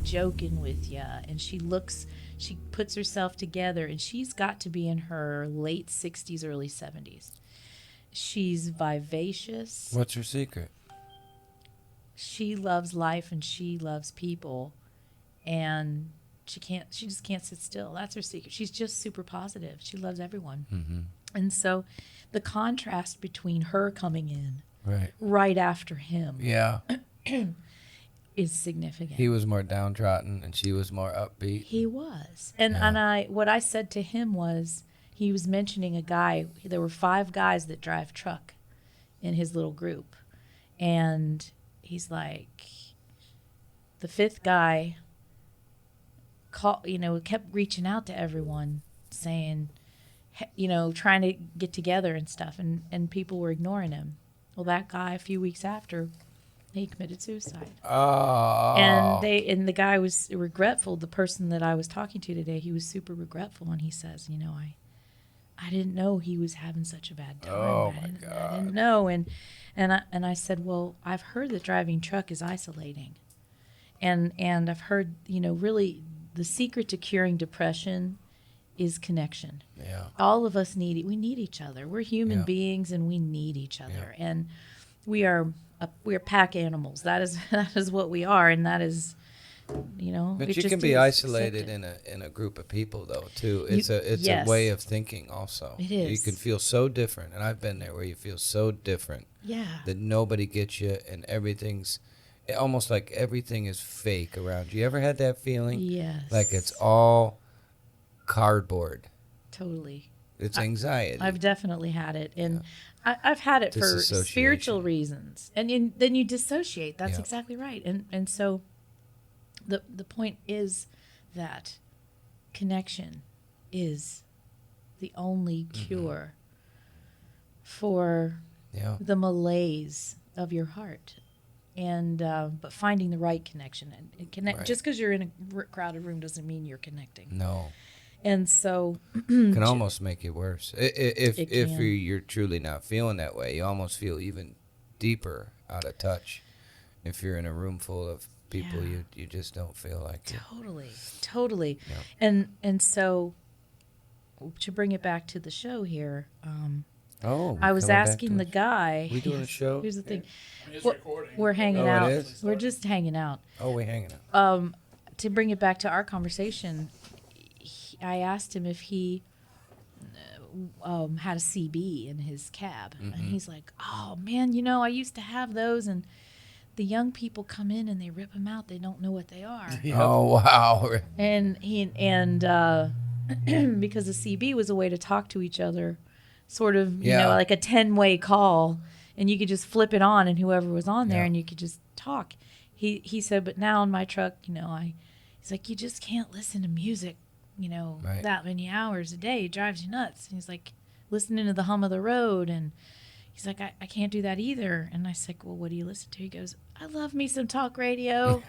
joking with you, and she puts herself together, and she's got to be in her late 60s, early 70s. She's vivacious. What's her secret? She loves life and she loves people, and she just can't sit still. That's her secret. She's just super positive. She loves everyone. Mm-hmm. And so the contrast between her coming in right after him yeah is significant. He was more downtrodden and she was more upbeat. He was. And what I said to him was, he was mentioning a guy. There were 5 guys that drive truck in his little group. And he's like, the 5th guy kept reaching out to everyone saying, trying to get together and stuff. And people were ignoring him. Well, that guy, a few weeks after, he committed suicide. Oh. And the guy was regretful. The person that I was talking to today, he was super regretful. And he says, I didn't know he was having such a bad time. Oh, my God. I didn't know. And I said, well, I've heard that driving truck is isolating. And I've heard, really the secret to curing depression is connection. Yeah. All of us need it. We need each other. We're human beings, and we need each other. Yeah. And we're pack animals. That is what we are, and that is, But you can be isolated in a group of people, though, too. It's a way of thinking, also. It is. You can feel so different, and I've been there where you feel so different. Yeah. That nobody gets you, and everything's almost like everything is fake around you. You ever had that feeling? Yes. Like it's all cardboard. Totally. It's anxiety. I've definitely had it, and I've had it for spiritual reasons. And then you dissociate. That's exactly right. And so the point is that connection is the only cure for the malaise of your heart. And but finding the right connection and connect. Just because you're in a crowded room doesn't mean you're connecting. No. And so can almost make it worse if you're truly not feeling that way. You almost feel even deeper out of touch if you're in a room full of people you just don't feel like it. Totally. Yeah. And so to bring it back to the show here, I was asking the guy. We doing a show? Here's the thing. Recording. We're hanging out. It is? We're just hanging out. Oh, we're hanging out. To bring it back to our conversation, I asked him if he had a CB in his cab. Mm-hmm. And he's like, oh, man, I used to have those. And the young people come in and they rip them out. They don't know what they are. Oh, wow. And because the CB was a way to talk to each other, sort of, like a 10-way call. And you could just flip it on, and whoever was on there, and you could just talk. He said, but now in my truck, he's like, you just can't listen to music, that many hours a day. It drives you nuts. And he's like, listening to the hum of the road. And he's like, I can't do that either. And I said, well, what do you listen to? He goes, I love me some talk radio.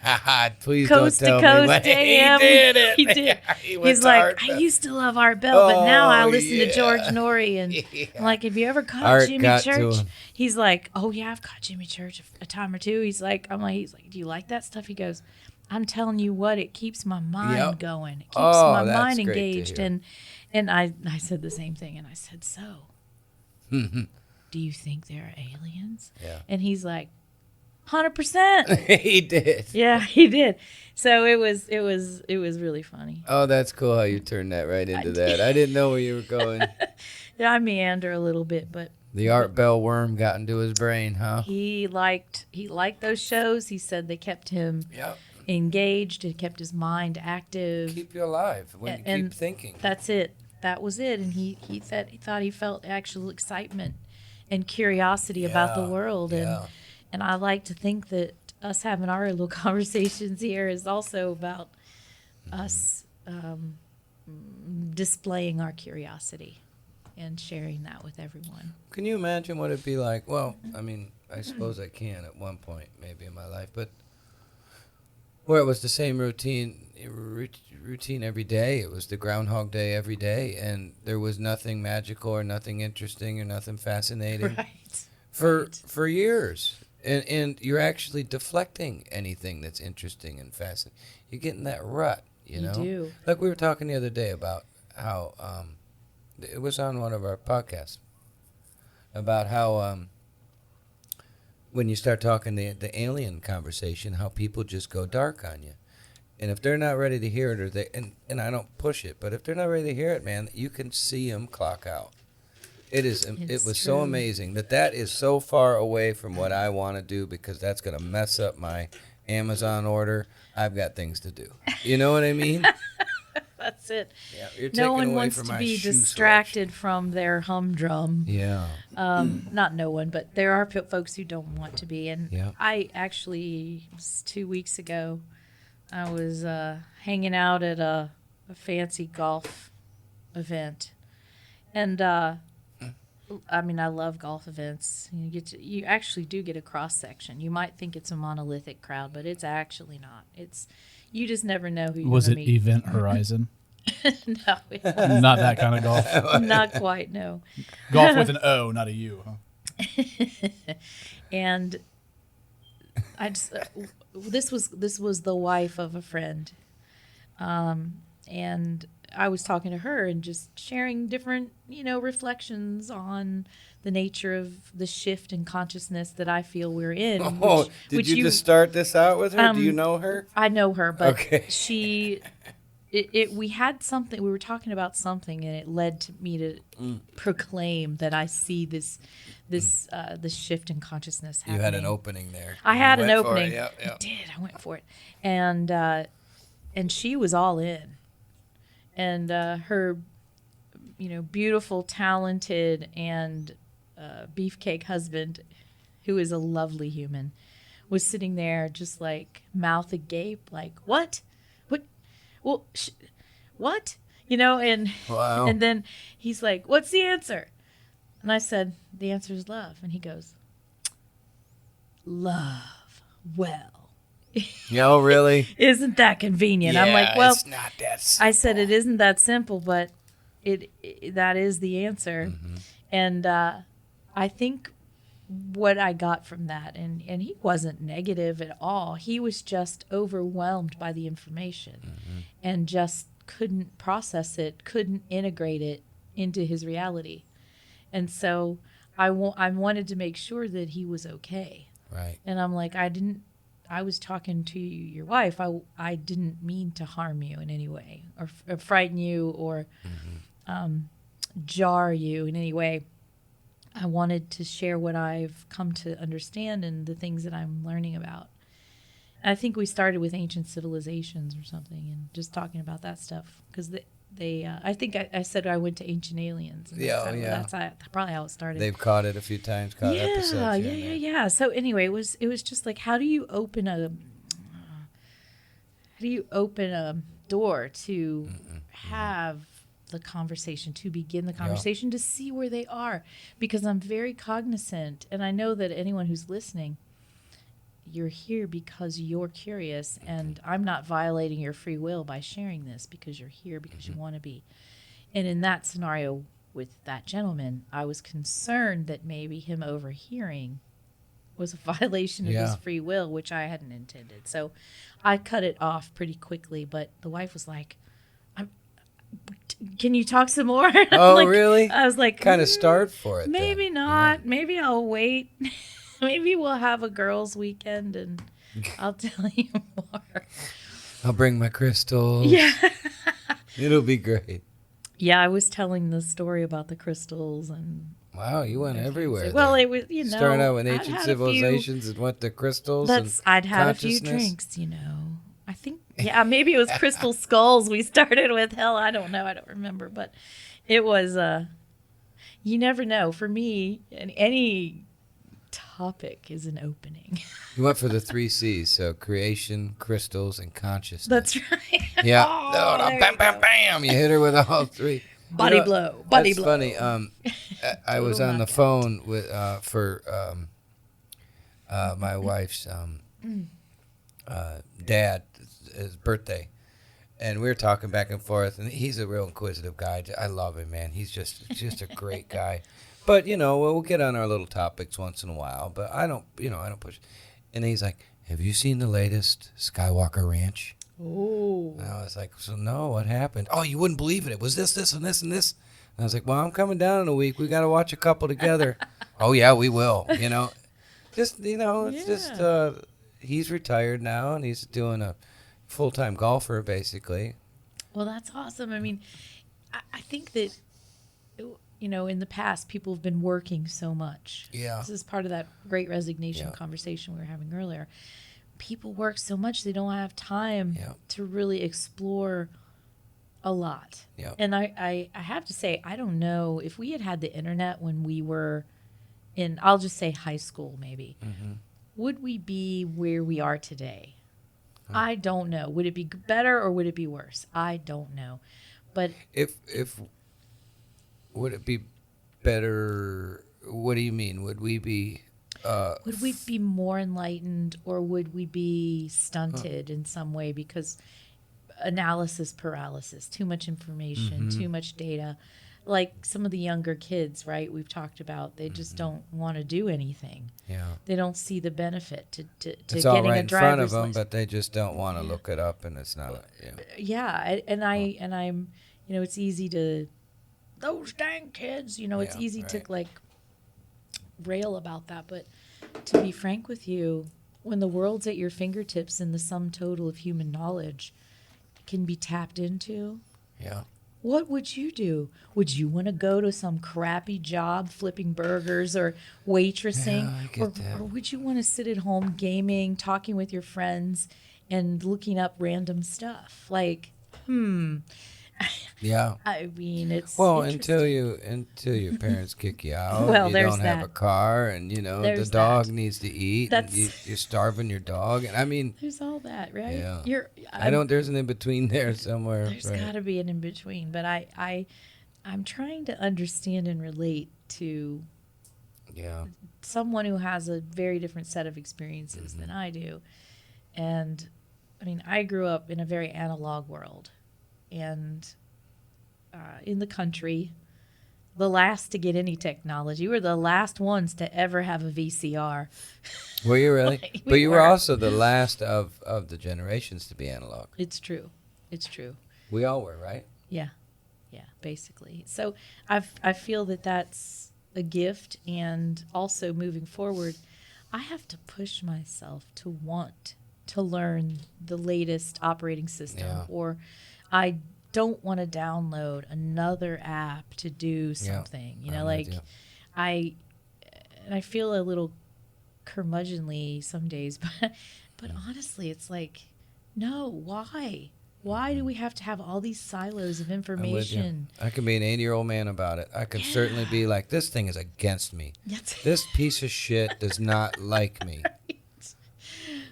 Please coast don't to tell coast me. AM. He did it. He did. He's like, I used to love Art Bell, but now I listen to George Norrie. And I'm like, have you ever caught Art Jimmy got to Church? him. He's like, oh yeah, I've caught Jimmy Church a time or two. He's like, do you like that stuff? He goes, I'm telling you what, it keeps my mind going. It keeps my mind engaged. And I said the same thing. And I said, so, do you think there are aliens? Yeah. And he's like, 100%. He did. Yeah, he did. So it was really funny. Oh, that's cool how you turned that right into that. I didn't know where you were going. Yeah, I meander a little bit, but the Art Bell worm got into his brain, huh? He liked those shows. He said they kept him engaged. It kept his mind active. Keep you alive when you keep thinking. That's it. That was it. And he thought he felt actual excitement and curiosity about the world. And I like to think that us having our little conversations here is also about us displaying our curiosity and sharing that with everyone. Can you imagine what it'd be like? Well, I mean, I suppose I can at one point maybe in my life, but where it was the same routine every day. It was the Groundhog Day every day, and there was nothing magical or nothing interesting or nothing fascinating Right. for years. And you're actually deflecting anything that's interesting and fascinating. You're getting that rut, you know? do. Like we were talking the other day about how, it was on one of our podcasts, about how when you start talking the alien conversation, how people just go dark on you. And if they're not ready to hear it, or and I don't push it, but if they're not ready to hear it, man, you can see them clock out. It was so amazing that is so far away from what I want to do, because that's going to mess up my Amazon order. I've got things to do. You know what I mean? That's it. Yeah, you're No taking one away wants from to my be shoe distracted selection. from their humdrum. Yeah. Not no one, but there are folks who don't want to be. And Yeah. I actually, it was 2 weeks ago, I was hanging out at a fancy golf event. And I mean, I love golf events. You actually do get a cross section. You might think it's a monolithic crowd, but it's actually not. You just never know who you're going to meet. Was it Event Horizon? No, it's Not that kind of golf. not quite. No. Golf with an O, not a U. Huh? And I just this was the wife of a friend, and I was talking to her and just sharing different, reflections on the nature of the shift in consciousness that I feel we're in. Oh, did you just start this out with her? Do you know her? I know her, but Okay. we had something, we were talking about something, and it led to me to proclaim that I see this shift in consciousness happening. You had an opening there. I had You an went for it. opening. Yep. I did. I went for it. And she was all in. And her, beautiful, talented, and beefcake husband, who is a lovely human, was sitting there just like mouth agape, like, what? Well, what? And Wow. and then he's like, what's the answer? And I said, the answer is love. And he goes, love. Well, Oh, really? isn't that convenient? Yeah, I'm like, well, it's not that simple. I said it isn't that simple, but that is the answer. Mm-hmm. And I think what I got from that, and he wasn't negative at all. He was just overwhelmed by the information and just couldn't process it, couldn't integrate it into his reality. And so I wanted to make sure that he was okay. Right. And I'm like, I was talking to your wife. I didn't mean to harm you in any way, or frighten you, or jar you in any way. I wanted to share what I've come to understand and the things that I'm learning about. I think we started with ancient civilizations or something, and just talking about that stuff, because I think I said I went to Ancient Aliens. And that's probably how it started. They've caught it a few times. Episodes. Yeah. So anyway, it was just like, how do you open a door to have the conversation, to begin the conversation, to see where they are? Because I'm very cognizant, and I know that anyone who's listening, you're here because you're curious, and I'm not violating your free will by sharing this, because you're here because you want to be. And in that scenario with that gentleman, I was concerned that maybe him overhearing was a violation of his free will, which I hadn't intended. So I cut it off pretty quickly, but the wife was like, can you talk some more? Oh, like, really? I was like, kind of starved for it. Maybe then. not. Yeah. Maybe I'll wait. Maybe we'll have a girls' weekend, and I'll tell you more. I'll bring my crystals. Yeah. It'll be great. Yeah, I was telling the story about the crystals, and wow, you went everywhere. Well, there. it was, starting out with ancient civilizations and went to crystals. I'd had a few drinks, I think, maybe it was crystal skulls we started with. Hell, I don't know. I don't remember, but it was. You never know. For me, any topic is an opening. You went for the 3 C's, so creation, crystals, and consciousness. That's right. Yeah. Oh, bam, bam. You hit her with all 3. Body blow. Body blow. That's funny. I was on the phone with for my wife's dad, his birthday, and we were talking back and forth. And he's a real inquisitive guy. I love him, man. He's just a great guy. But we'll get on our little topics once in a while. But I don't push. And he's like, "Have you seen the latest Skywalker Ranch?" Oh. And I was like, "So no, what happened?" "Oh, you wouldn't believe it. It was this, and this, and this." And I was like, "Well, I'm coming down in a week. We got to watch a couple together." "Oh yeah, we will." Just it's just he's retired now and he's doing a full-time golfer basically. Well, that's awesome. I mean, I think that in the past people have been working so much. Yeah. This is part of that great resignation conversation we were having earlier. People work so much they don't have time to really explore a lot. Yeah. And I have to say, I don't know if we had the internet when we were in, I'll just say high school maybe, would we be where we are today? I don't know. Would it be better or would it be worse? I don't know. But if would it be better? What do you mean? Would we be more enlightened or would we be stunted in some way because analysis paralysis, too much information, too much data? Like some of the younger kids, right? We've talked about, they just don't want to do anything. Yeah. They don't see the benefit to it's getting all right a in front of driver's them, license. but they just don't want to look it up, and it's not. I'm it's easy to those dang kids, it's easy to like rail about that, but to be frank with you, when the world's at your fingertips and the sum total of human knowledge can be tapped into, what would you do? Would you want to go to some crappy job flipping burgers or waitressing? Yeah, I get that. Or would you want to sit at home gaming, talking with your friends, and looking up random stuff? Like, Yeah. I mean, it's until your parents kick you out, Well, you there's don't have a that. car, and the There's dog that. needs to eat. And That's- you're starving your dog, and I mean, There's all that, right? yeah. There's an in between there somewhere. There's right? got to be an in between, but I'm trying to understand and relate to someone who has a very different set of experiences than I do. And I mean, I grew up in a very analog world, and in the country, the last to get any technology. We were the last ones to ever have a VCR. Were you really? Like, But you were also the last of the generations to be analog. It's true. It's true. We all were, right? Yeah, basically. So I feel that that's a gift, and also moving forward, I have to push myself to want to learn the latest operating system, or I don't want to download another app to do something. I feel a little curmudgeonly some days, but honestly, it's like, no, why? Why do we have to have all these silos of information? I can be an 80-year-old man about it. I can certainly be like, this thing is against me. This piece of shit does not like me.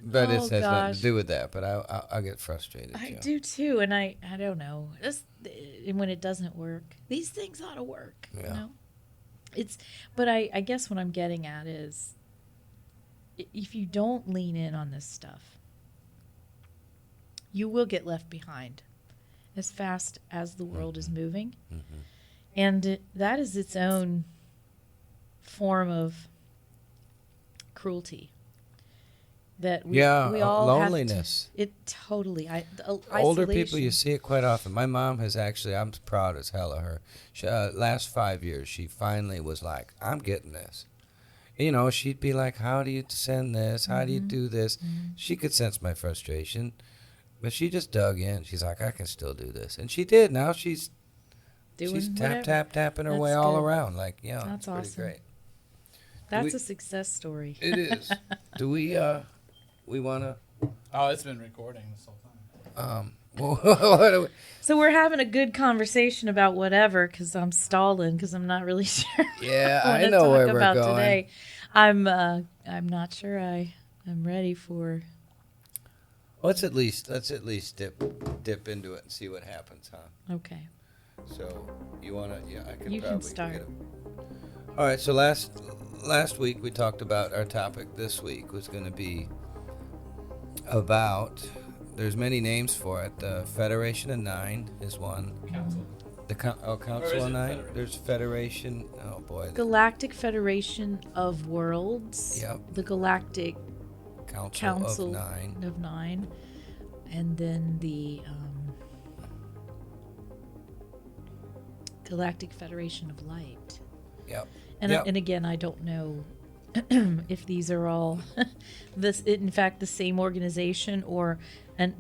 But it has nothing to do with that. But I get frustrated. I do too, and I don't know. And when it doesn't work, these things ought to work. Yeah. But I guess what I'm getting at is, if you don't lean in on this stuff, you will get left behind as fast as the world is moving. And that is its own form of cruelty that we all loneliness. Have to, it totally. Older people, you see it quite often. My mom has actually, I'm proud as hell of her. She, last 5 years, she finally was like, I'm getting this. She'd be like, how do you send this? How do you do this? She could sense my frustration. But she just dug in. She's like, I can still do this. And she did. Now she's tapping her way all around. Like, that's it's awesome. pretty great. That's a success story. It is. Do we want to? Oh, it's been recording this whole time. What do we? So we're having a good conversation about whatever, because I'm stalling, because I'm not really sure. Yeah, what I know where we're about going. Today. I'm not sure I'm ready for. Let's at least dip into it and see what happens, huh? Okay. So you wanna? Yeah, I can. You probably can start. Get it. All right. So last week we talked about our topic. This week was going to be about. There's many names for it. The Federation of Nine is one. The Council of Nine? There's Federation. Oh, boy. Galactic Federation of Worlds. Yep. The Galactic Council of Nine. And then the Galactic Federation of Light. Yep. And again, I don't know if these are all in fact the same organization or a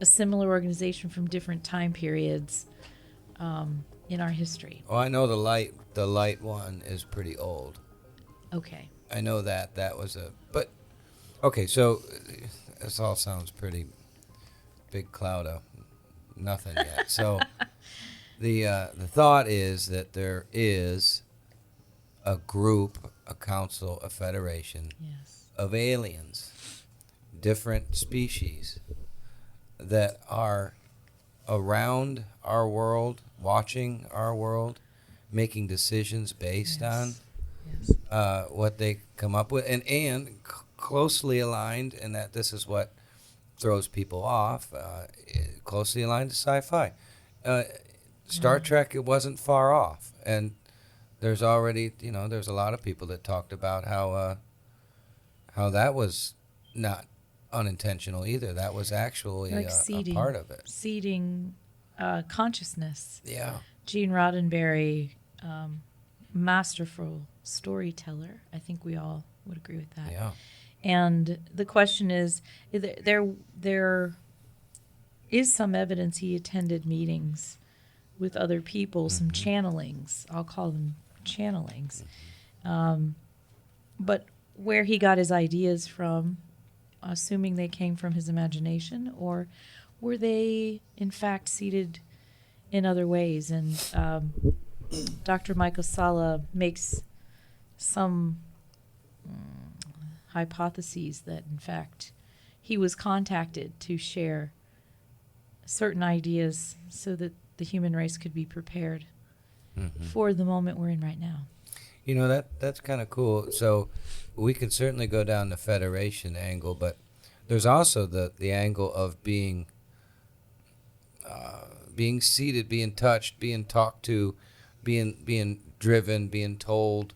similar organization from different time periods in our history. Oh, I know the light one is pretty old. Okay. I know that was but okay, so this all sounds pretty big cloud of nothing yet. So the thought is that there is a group, a council, a federation of aliens, different species that are around our world, watching our world, making decisions based on what they come up with, and closely aligned, and that this is what throws people off, closely aligned to sci-fi. Star Trek, it wasn't far off, and there's already, there's a lot of people that talked about how that was not unintentional either. That was actually like a part of it. Seeding consciousness. Yeah. Gene Roddenberry, masterful storyteller. I think we all would agree with that. Yeah. And the question is, there is some evidence he attended meetings with other people, some channelings. I'll call them channelings. But where he got his ideas from, assuming they came from his imagination, or were they in fact seated in other ways? And Dr. Michael Salla makes some hypotheses that in fact he was contacted to share certain ideas so that the human race could be prepared for the moment we're in right now. That's kind of cool. So we can certainly go down the Federation angle, but there's also the angle of being seated, being touched, being talked to, being driven, being told,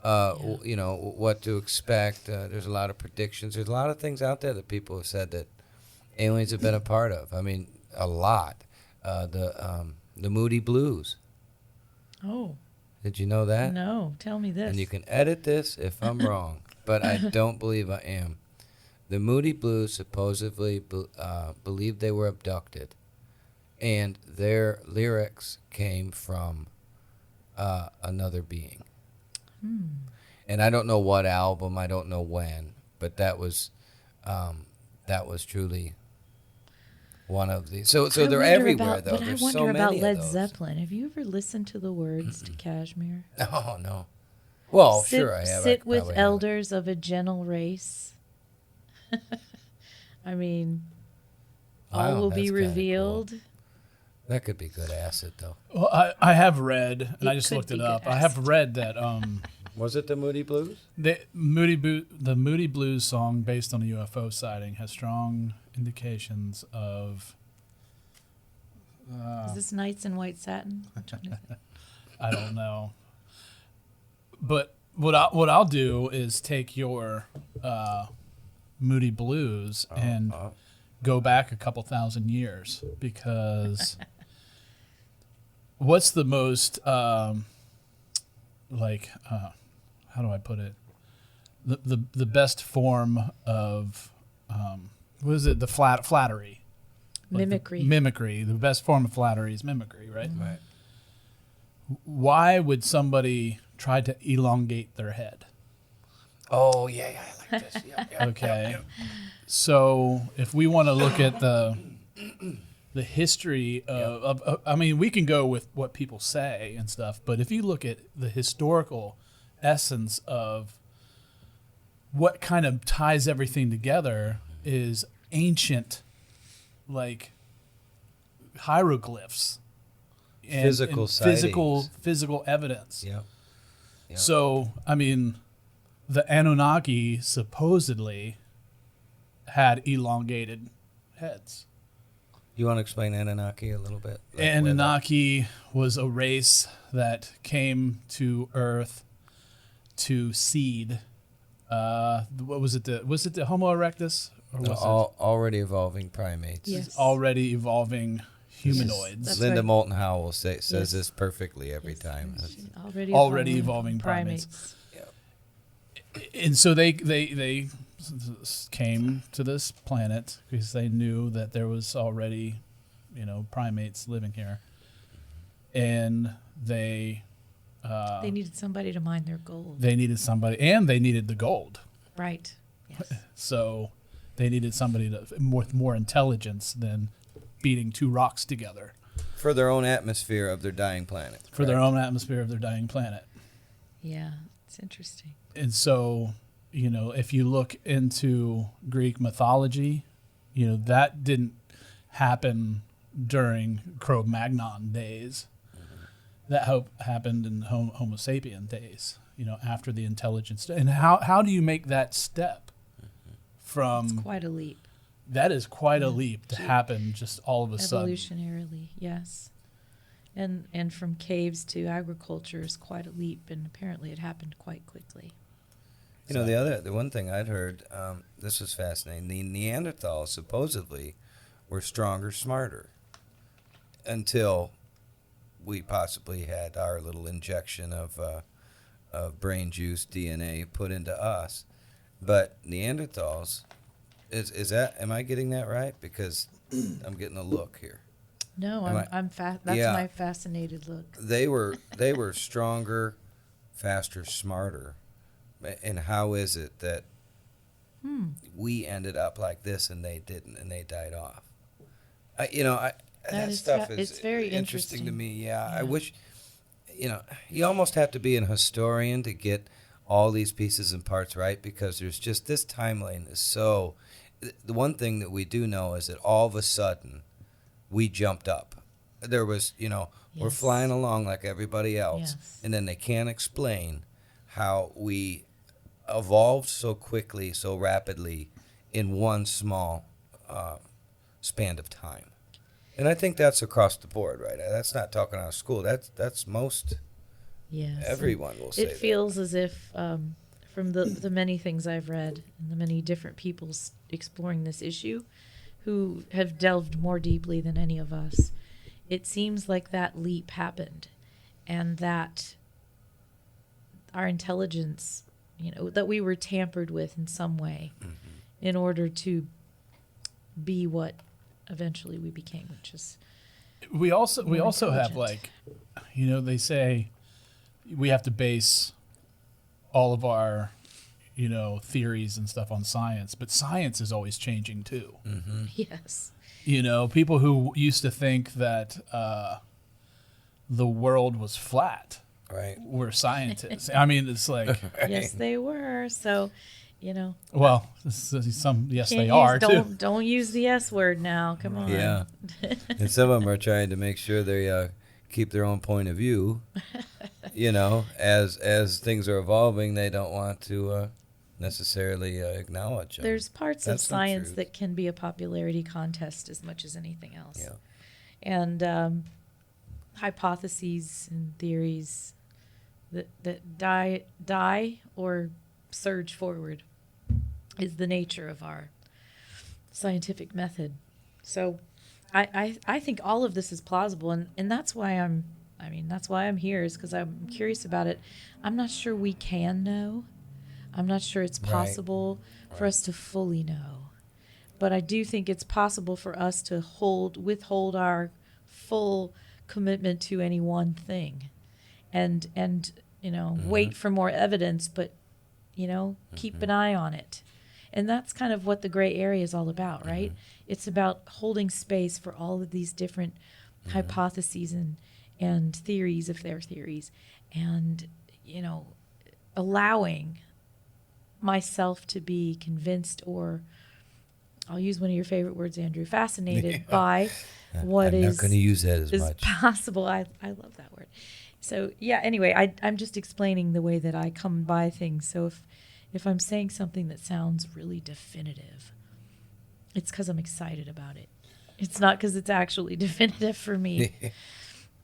what to expect. There's a lot of predictions. There's a lot of things out there that people have said that aliens have been a part of. I mean, a lot. The Moody Blues. Oh. Did you know that? No, tell me this. And you can edit this if I'm wrong, but I don't believe I am. The Moody Blues supposedly believed they were abducted, and their lyrics came from another being. And I don't know what album, I don't know when, but that was truly one of these. So they're everywhere, though. There's so many about Led of those. Zeppelin. Have you ever listened to the words to Kashmir? Oh, no. Well, sure I have. Sit with elders of a gentle race. I mean, all will be revealed. Cool. That could be good acid, though. Well, I have read, and I just looked it up. I have read that. Was it the Moody Blues? The Moody Blues song, based on a UFO sighting, has strong indications of. Is this Nights in White Satin? Which one is it? I don't know. But what I'll do is take your Moody Blues and go back a couple thousand years, because what's the most how do I put it? The best form of what is it? The flattery. Mimicry. Mimicry. The best form of flattery is mimicry, right? Right. Why would somebody try to elongate their head? Oh, yeah, I like this. Yeah, Okay. So if we want to look at the history of, I mean, we can go with what people say and stuff, but if you look at the historical essence of what kind of ties everything together is ancient, like hieroglyphs and physical evidence. Yeah. So, I mean, the Anunnaki supposedly had elongated heads. You want to explain Anunnaki a little bit? Anunnaki was a race that came to Earth to seed. What was it? Was it the Homo erectus? Or was already evolving primates. Yes. Already evolving humanoids. That's Linda right. Moulton Howell says Yes. this perfectly every Yes. time. Already evolving primates. And so they came to this planet because they knew that there was already, primates living here, and they needed somebody to mine their gold. They needed somebody, and they needed the gold. Right. Yes. So they needed somebody with more intelligence than beating two rocks together. For their own atmosphere of their dying planet. For their own atmosphere of their dying planet. Yeah, it's interesting. And so, if you look into Greek mythology, that didn't happen during Cro-Magnon days. That happened in Homo sapien days, after the intelligence. And how do you make that step from... It's quite a leap. That is quite a leap to happen just all of a sudden. Evolutionarily, yes. And from caves to agriculture is quite a leap, and apparently it happened quite quickly. The one thing I'd heard, this was fascinating. The Neanderthals supposedly were stronger, smarter, until we possibly had our little injection of brain juice, DNA put into us. But Neanderthals, am I getting that right? Because I'm getting a look here. No, that's my fascinated look. They were stronger, faster, smarter. And how is it that we ended up like this and they didn't, and they died off? That stuff is it's very interesting to me. Yeah, I wish, you almost have to be an historian to get all these pieces and parts right, because there's just this timeline is so. The one thing that we do know is that all of a sudden we jumped up. There was, we're flying along like everybody else, and then they can't explain how we evolved so quickly, so rapidly in one small span of time. And I think that's across the board, right? That's not talking out of school. That's most. Yes. Everyone will say that. It feels as if, from the many things I've read and the many different people exploring this issue, who have delved more deeply than any of us, it seems like that leap happened, and that our intelligence, that we were tampered with in some way in order to be what eventually we became, which is we also have, like, they say we have to base all of our theories and stuff on science, but science is always changing too. Yes. People who used to think that the world was flat, right, were scientists. I mean, it's like yes, they were. So, well, yes, they are too. Don't use the S word now. Come on. Yeah. And some of them are trying to make sure they keep their own point of view. As things are evolving, they don't want to necessarily acknowledge them. There's parts of science that can be a popularity contest as much as anything else. Yeah. And hypotheses and theories that die or surge forward is the nature of our scientific method. So I think all of this is plausible, and that's why I'm here, is because I'm curious about it. I'm not sure we can know. I'm not sure it's possible for us to fully know. But I do think it's possible for us to withhold our full commitment to any one thing, and wait for more evidence, but keep an eye on it. And that's kind of what the gray area is all about, right? It's about holding space for all of these different hypotheses and theories, if they're theories, and allowing myself to be convinced, or I'll use one of your favorite words, Andrew, fascinated by what I'm not going to use that as much. Possible. I love that word. So anyway, I'm just explaining the way that I come by things. So if I'm saying something that sounds really definitive, it's because I'm excited about it. It's not because it's actually definitive for me.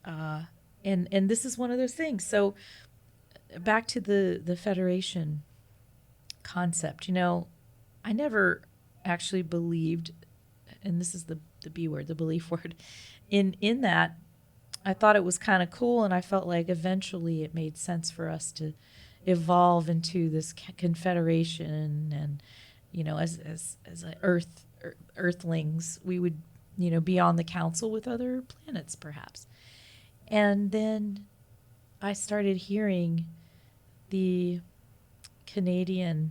And this is one of those things. So back to the Federation concept, I never actually believed, and this is the B word, the belief word, in that. I thought it was kind of cool, and I felt like eventually it made sense for us to evolve into this confederation, and as earthlings, we would be on the council with other planets, perhaps. And then I started hearing the Canadian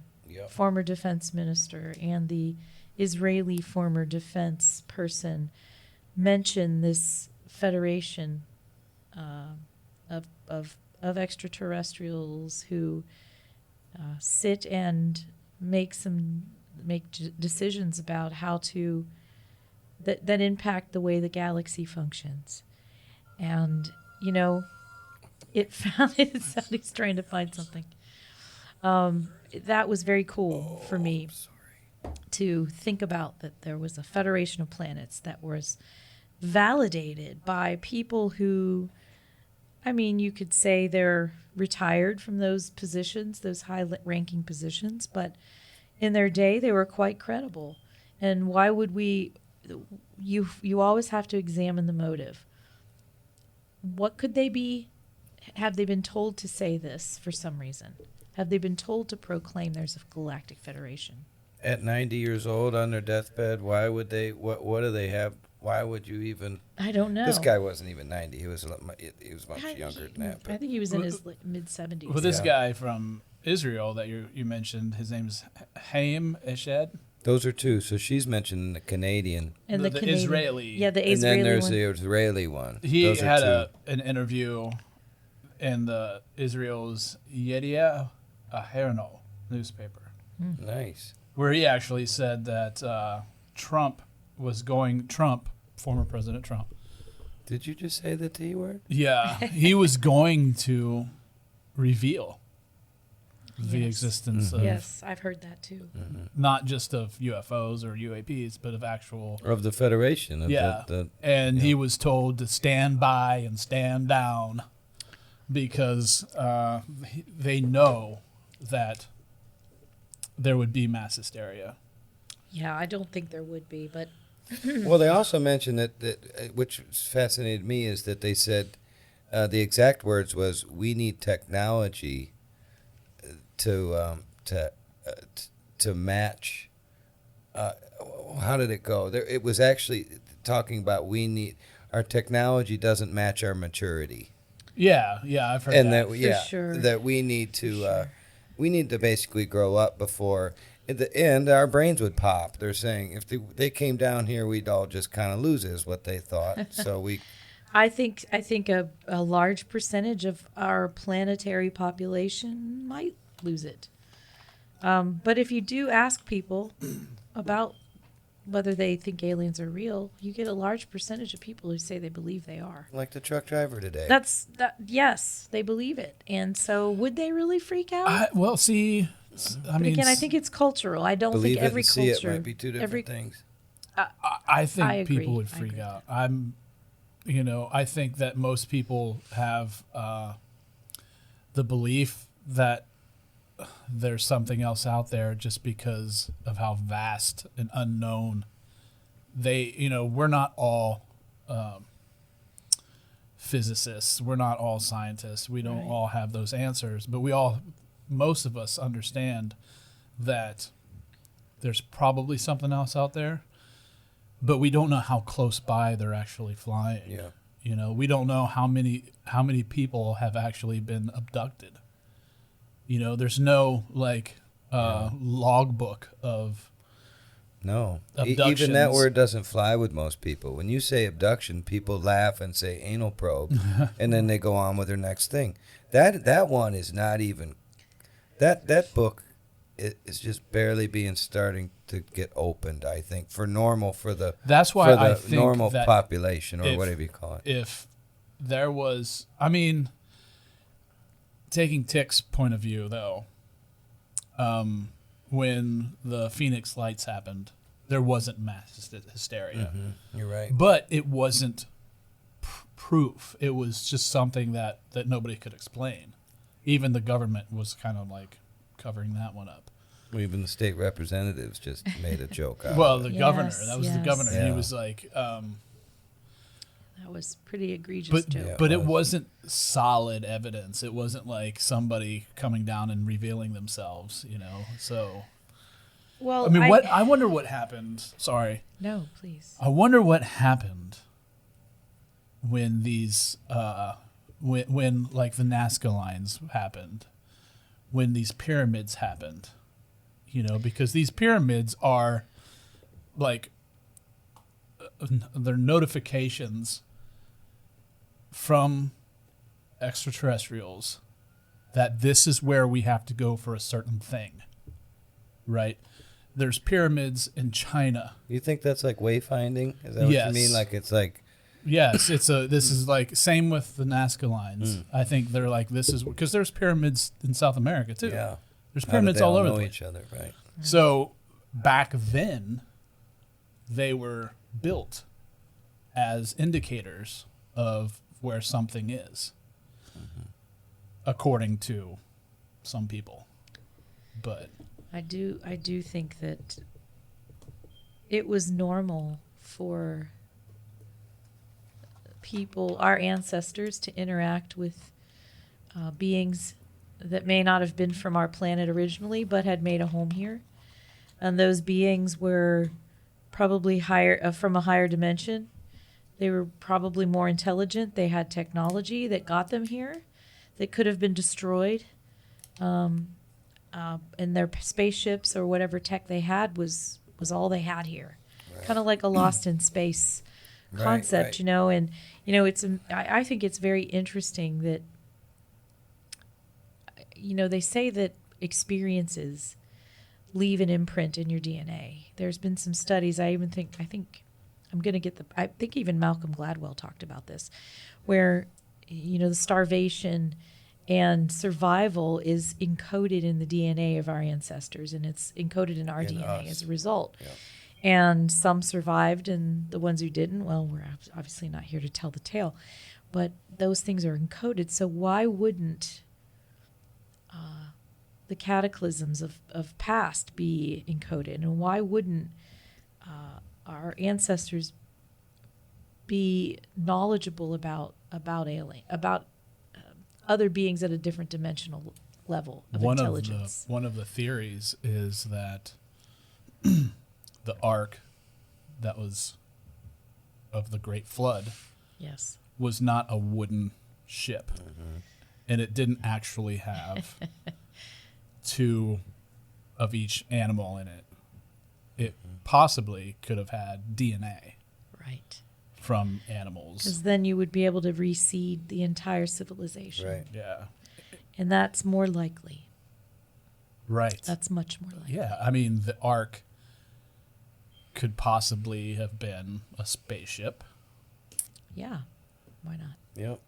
former defense minister and the Israeli former defense person mention this federation of extraterrestrials who sit and make decisions about how to that impact the way the galaxy functions. And it sounded he's trying to find something. That was very cool for me to think about, that there was a federation of planets that was validated by people who, you could say they're retired from those positions, those high-ranking positions, but in their day they were quite credible. And why would we? You always have to examine the motive. What could they be? Have they been told to say this for some reason? Have they been told to proclaim there's a Galactic Federation? At 90 years old on their deathbed, why would they? What do they have? Why would you even? I don't know. This guy wasn't even 90. He was much younger than that. But. I think he was in his mid-70s. Well, this guy from Israel that you mentioned, his name's Haim Eshed. Those are two. So she's mentioned the Canadian. And the Canadian. Israeli. Yeah, the Israeli one. And then there's one. the Israeli one. He had an interview in the Israel's Yediah Aharono newspaper. Nice. Where he actually said that Trump, former President Trump. Did you just say the T word? Yeah. He was going to reveal the existence of... Yes, I've heard that too. Not just of UFOs or UAPs, but of actual... Of the Federation. And he was told to stand by and stand down because they know that there would be mass hysteria. Yeah, I don't think there would be, but... Well, they also mentioned that which fascinated me, is that they said the exact words was, "We need technology to match." How did it go? It was actually talking about our technology doesn't match our maturity. Yeah, I've heard that. For sure. That we need to we need to basically grow up before. At the end, our brains would pop. They're saying if they came down here, we'd all just kind of lose it, is what they thought. So we. I think a large percentage of our planetary population might lose it. But if you do ask people about whether they think aliens are real, you get a large percentage of people who say they believe they are. Like the truck driver today. Yes, they believe it. And so would they really freak out? Again, I think it's cultural. I don't believe think every it and culture... see it might be two different things. I think I agree. people would freak out. I think that most people have the belief that there's something else out there just because of how vast and unknown we're not all physicists. We're not all scientists. We don't all have those answers, but most of us understand that there's probably something else out there, but we don't know how close by they're actually flying. Yeah. We don't know how many people have actually been abducted. There's no logbook of abductions. Even that word doesn't fly with most people. When you say abduction, people laugh and say anal probe, and then they go on with their next thing. That one is not even. That book is just barely starting to get opened, I think, that's why I think normal that population, or whatever you call it. If there was, taking Tick's point of view though, when the Phoenix Lights happened there wasn't mass hysteria. You're right. But it wasn't proof. It was just something that nobody could explain. Even the government was kind of like covering that one up. Well, even the state representatives just made a joke out Well, of the it. governor. That was the governor. Yeah. He was like... that was pretty egregious joke. But it wasn't solid evidence. It wasn't like somebody coming down and revealing themselves, So, Well, I mean, I wonder what happened. Sorry. No, please. I wonder what happened when these, when like the Nazca lines happened, when these pyramids happened, because these pyramids are like, they're notifications from extraterrestrials that this is where we have to go for a certain thing, right? There's pyramids in China. You think that's like wayfinding? Is that what you mean? Like it's like... Yes, this is like same with the Nazca lines. I think they're like, this is because there's pyramids in South America too. Yeah. There's pyramids all over each other, right? So back then they were built as indicators of where something is, according to some people. But I do think that it was normal for people, our ancestors, to interact with beings that may not have been from our planet originally, but had made a home here. And those beings were probably higher, from a higher dimension. They were probably more intelligent. They had technology that got them here that could have been destroyed. And their spaceships or whatever tech they had was all they had here. Right. Kind of like a Lost in Space concept, right. And, I think it's very interesting that, they say that experiences leave an imprint in your DNA. There's been some studies. I think I'm going to get I think even Malcolm Gladwell talked about this, where, the starvation and survival is encoded in the DNA of our ancestors, and it's encoded in our DNA as a result. Yeah. And some survived, and the ones who didn't, well, we're obviously not here to tell the tale, but those things are encoded. So why wouldn't the cataclysms of past be encoded, and why wouldn't our ancestors be knowledgeable about other beings at a different dimensional level of intelligence? One of the theories is that the ark that was of the Great Flood was not a wooden ship, and it didn't actually have two of each animal in it. It possibly could have had DNA from animals. Because then you would be able to reseed the entire civilization. Right. Yeah. And that's more likely. Right. That's much more likely. Yeah. I mean, the Ark could possibly have been a spaceship. Yeah. Why not? Yep.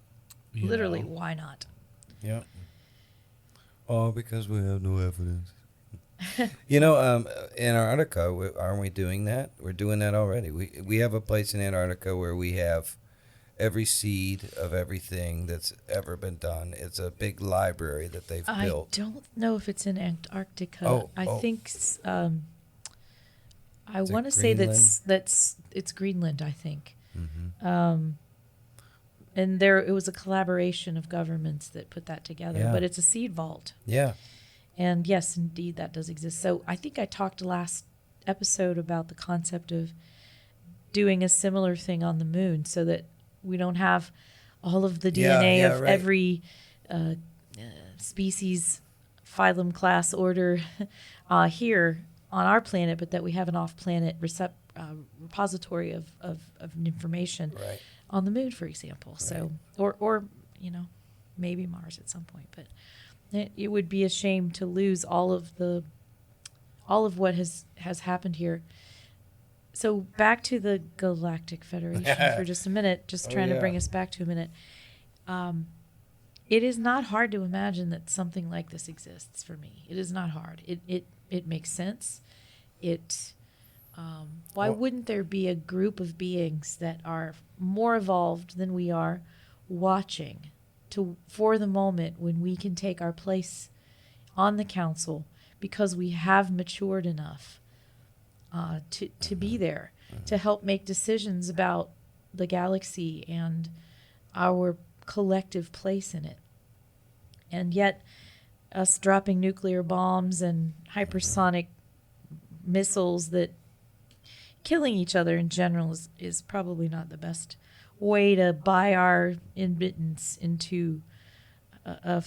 Literally, why not? Yep. Oh, because we have no evidence. Antarctica, aren't we doing that? We're doing that already. We have a place in Antarctica where we have every seed of everything that's ever been done. It's a big library that they've built. I don't know if it's in Antarctica. I think I want to say that's it's Greenland, I think. Mm-hmm. And it was a collaboration of governments that put that together. But it's a seed vault. Yeah. And yes, indeed, that does exist. So I think I talked last episode about the concept of doing a similar thing on the moon so that we don't have all of the DNA of every species, phylum, class, order here on our planet, but that we have an off-planet repository of information on the moon, for example. Right. So, or maybe Mars at some point, but it would be a shame to lose all of what has happened here. So back to the Galactic Federation for just a minute, trying to bring us back to a minute. It is not hard to imagine that something like this exists for me. It is not hard. It makes sense. It Why wouldn't there be a group of beings that are more evolved than we are, watching for the moment when we can take our place on the council because we have matured enough to be there, to help make decisions about the galaxy and our collective place in it. And yet, us dropping nuclear bombs and hypersonic missiles that killing each other in general is probably not the best way to buy our admittance into a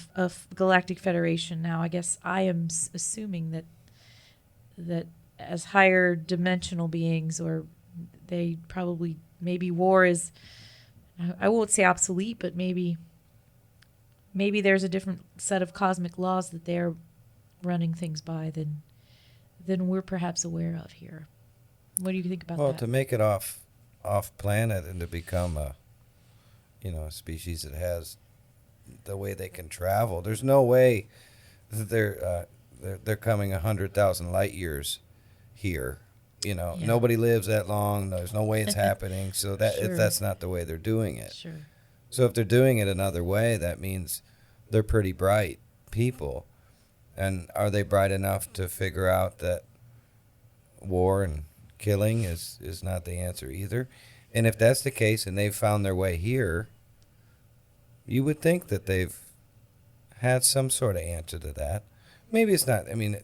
Galactic Federation. Now, I guess I am assuming that as higher dimensional beings, or they probably, maybe war is, I won't say obsolete, but maybe there's a different set of cosmic laws that they're running things by than we're perhaps aware of here. What do you think about that? Well, to make it off planet and to become a species that has the way they can travel, there's no way that they're coming 100,000 light years here. Nobody lives that long. There's no way it's happening. So that's not the way they're doing it. Sure. So if they're doing it another way, that means they're pretty bright people. And are they bright enough to figure out that war and killing is not the answer either? And if that's the case and they've found their way here, you would think that they've had some sort of answer to that. Maybe it's not. I mean,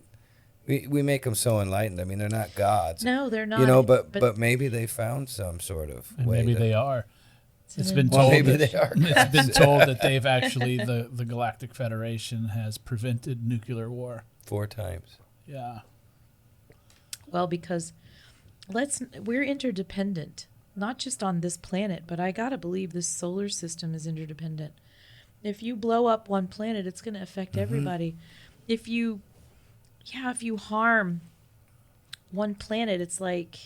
we make them so enlightened. I mean, they're not gods. No, they're not. But maybe they found some sort of way. Maybe they are. It's been told. Maybe they are. It's been told that they've actually the Galactic Federation has prevented nuclear war 4 times. Yeah. Well, because we're interdependent, not just on this planet, but I gotta believe this solar system is interdependent. If you blow up one planet, it's going to affect everybody. If you harm one planet, it's like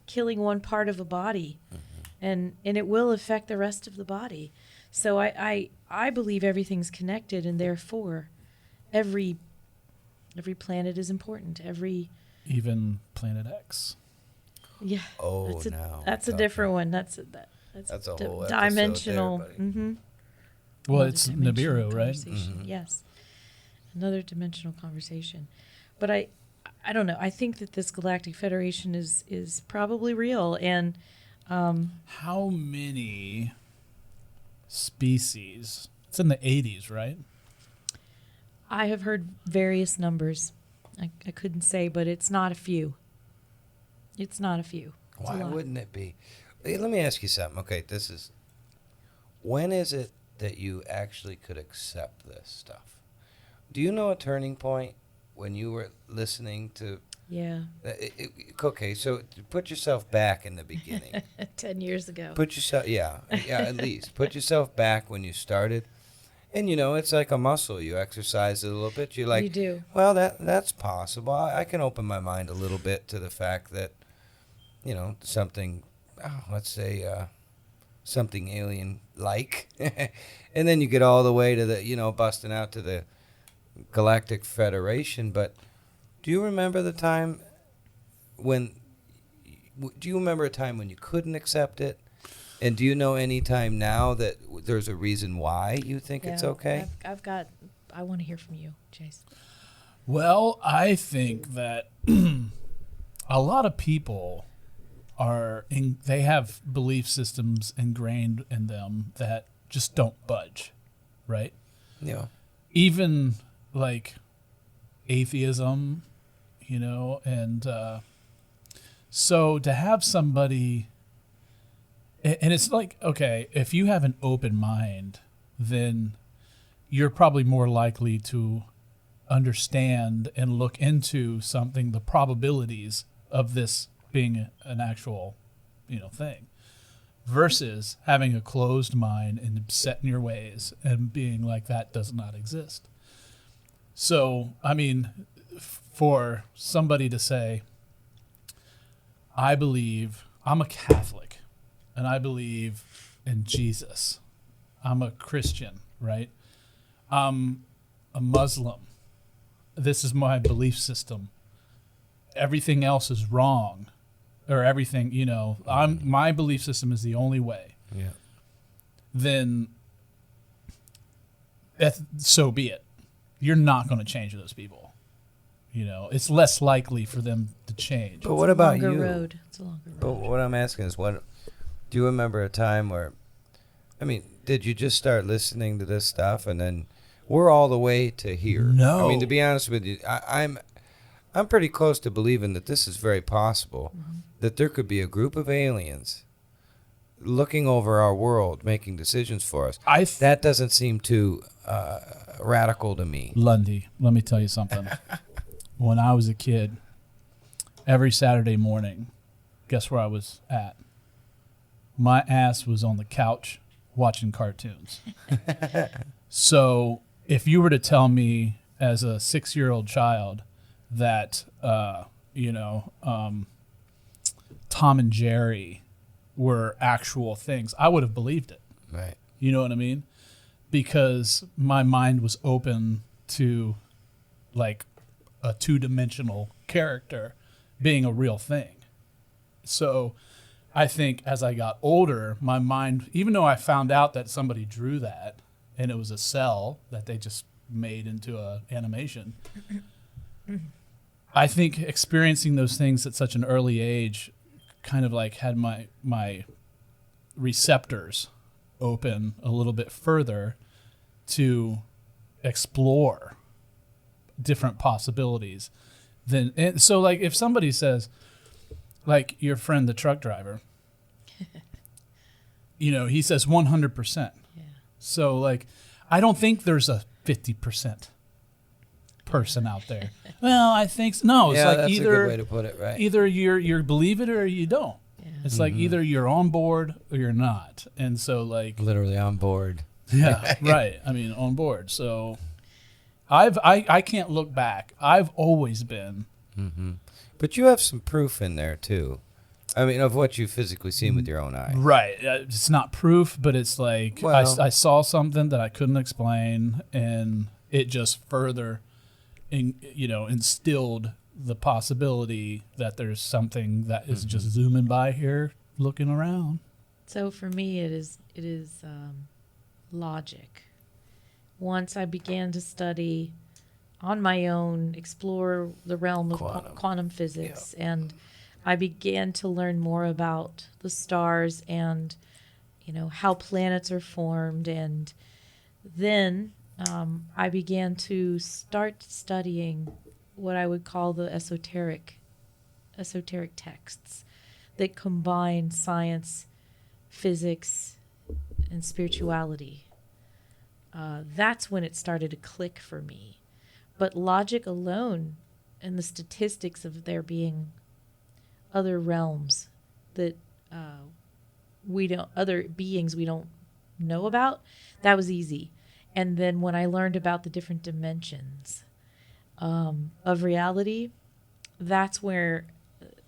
killing one part of a body, and it will affect the rest of the body. So I believe everything's connected, and therefore every planet is important. Even Planet X. Yeah. Oh, that's a different one. That's a whole dimensional. There, well, it's Nibiru, right? Yes, another dimensional conversation. But I don't know. I think that this Galactic Federation is probably real. And how many species? It's in the 80s, right? I have heard various numbers. I couldn't say, but it's not a few. It's not a few. It's Why wouldn't it be? Hey, let me ask you something. Okay, when is it that you actually could accept this stuff? Do you know a turning point when you were listening to? Yeah. Okay, so put yourself back in the beginning. 10 years ago. At least. Put yourself back when you started. And, it's like a muscle. You exercise it a little bit. You do. Well, that's possible. I can open my mind a little bit to the fact that, something, let's say, something alien-like. And then you get all the way to the, busting out to the Galactic Federation. But do you remember the time when you couldn't accept it? And do you know any time now that there's a reason why you think it's okay? I want to hear from you, Chase. Well, I think that a lot of people they have belief systems ingrained in them that just don't budge, right? Yeah. Even like atheism, and so to have somebody. And it's like, okay, if you have an open mind, then you're probably more likely to understand and look into something, the probabilities of this being an actual, thing, versus having a closed mind and set in your ways and being like, that does not exist. So, I mean, for somebody to say, I'm a Catholic, and I believe in Jesus. I'm a Christian, right? I'm a Muslim. This is my belief system. Everything else is wrong. or everything, my belief system is the only way, then so be it. You're not going to change those people. It's less likely for them to change. But what about you? It's a longer road. But what I'm asking is, do you remember a time where, did you just start listening to this stuff and then we're all the way to here? No. To be honest with you, I'm pretty close to believing that this is very possible, that there could be a group of aliens looking over our world, making decisions for us. That doesn't seem too radical to me. Lundy, let me tell you something. When I was a kid, every Saturday morning, guess where I was at? My ass was on the couch watching cartoons. So if you were to tell me as a 6-year-old child that, Tom and Jerry were actual things, I would have believed it. Right. You know what I mean? Because my mind was open to like a 2-dimensional character being a real thing. So I think as I got older, my mind, even though I found out that somebody drew that and it was a cell that they just made into a animation, I think experiencing those things at such an early age kind of like had my receptors open a little bit further to explore different possibilities. So like if somebody says, like your friend the truck driver, he says 100%. Yeah. So like I don't think there's a 50% person out there. Well, I think so. No, it's like that's either a good way to put it, right? Either you believe it or you don't. Yeah. It's like either you're on board or you're not. And so like literally on board. Yeah, right. On board. So I can't look back. I've always been. Mm-hmm. But you have some proof in there too. Of what you've physically seen with your own eyes. Right. It's not proof, but it's like I saw something that I couldn't explain, and it just further, instilled the possibility that there's something that is just zooming by here, looking around. So for me, it is logic. Once I began to study on my own, explore the realm of quantum physics, and I began to learn more about the stars and, how planets are formed. And then I began to start studying what I would call the esoteric texts that combine science, physics, and spirituality. That's when it started to click for me. But logic alone and the statistics of there being other realms that other beings we don't know about, that was easy. And then when I learned about the different dimensions of reality, that's where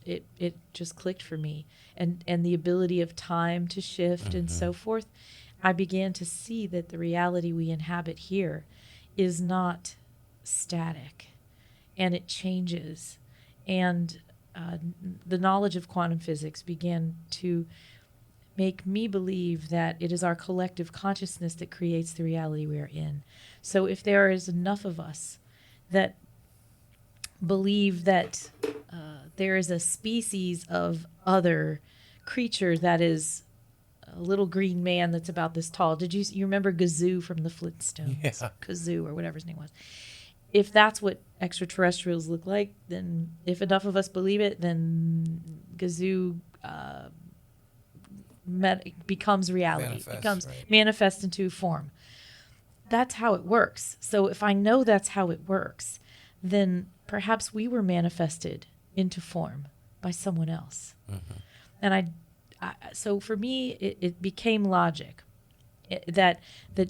it just clicked for me. And the ability of time to shift and so forth, I began to see that the reality we inhabit here is not static, and it changes. And the knowledge of quantum physics began to make me believe that it is our collective consciousness that creates the reality we are in. So if there is enough of us that believe that there is a species of other creature that is a little green man that's about this tall. You remember Gazoo from the Flintstones? Yeah. Kazoo or whatever his name was. If that's what extraterrestrials look like, then if enough of us believe it, then Gazoo becomes reality. Manifests into form. That's how it works. So if I know that's how it works, then perhaps we were manifested into form by someone else. Mm-hmm. And so for me, it became logic that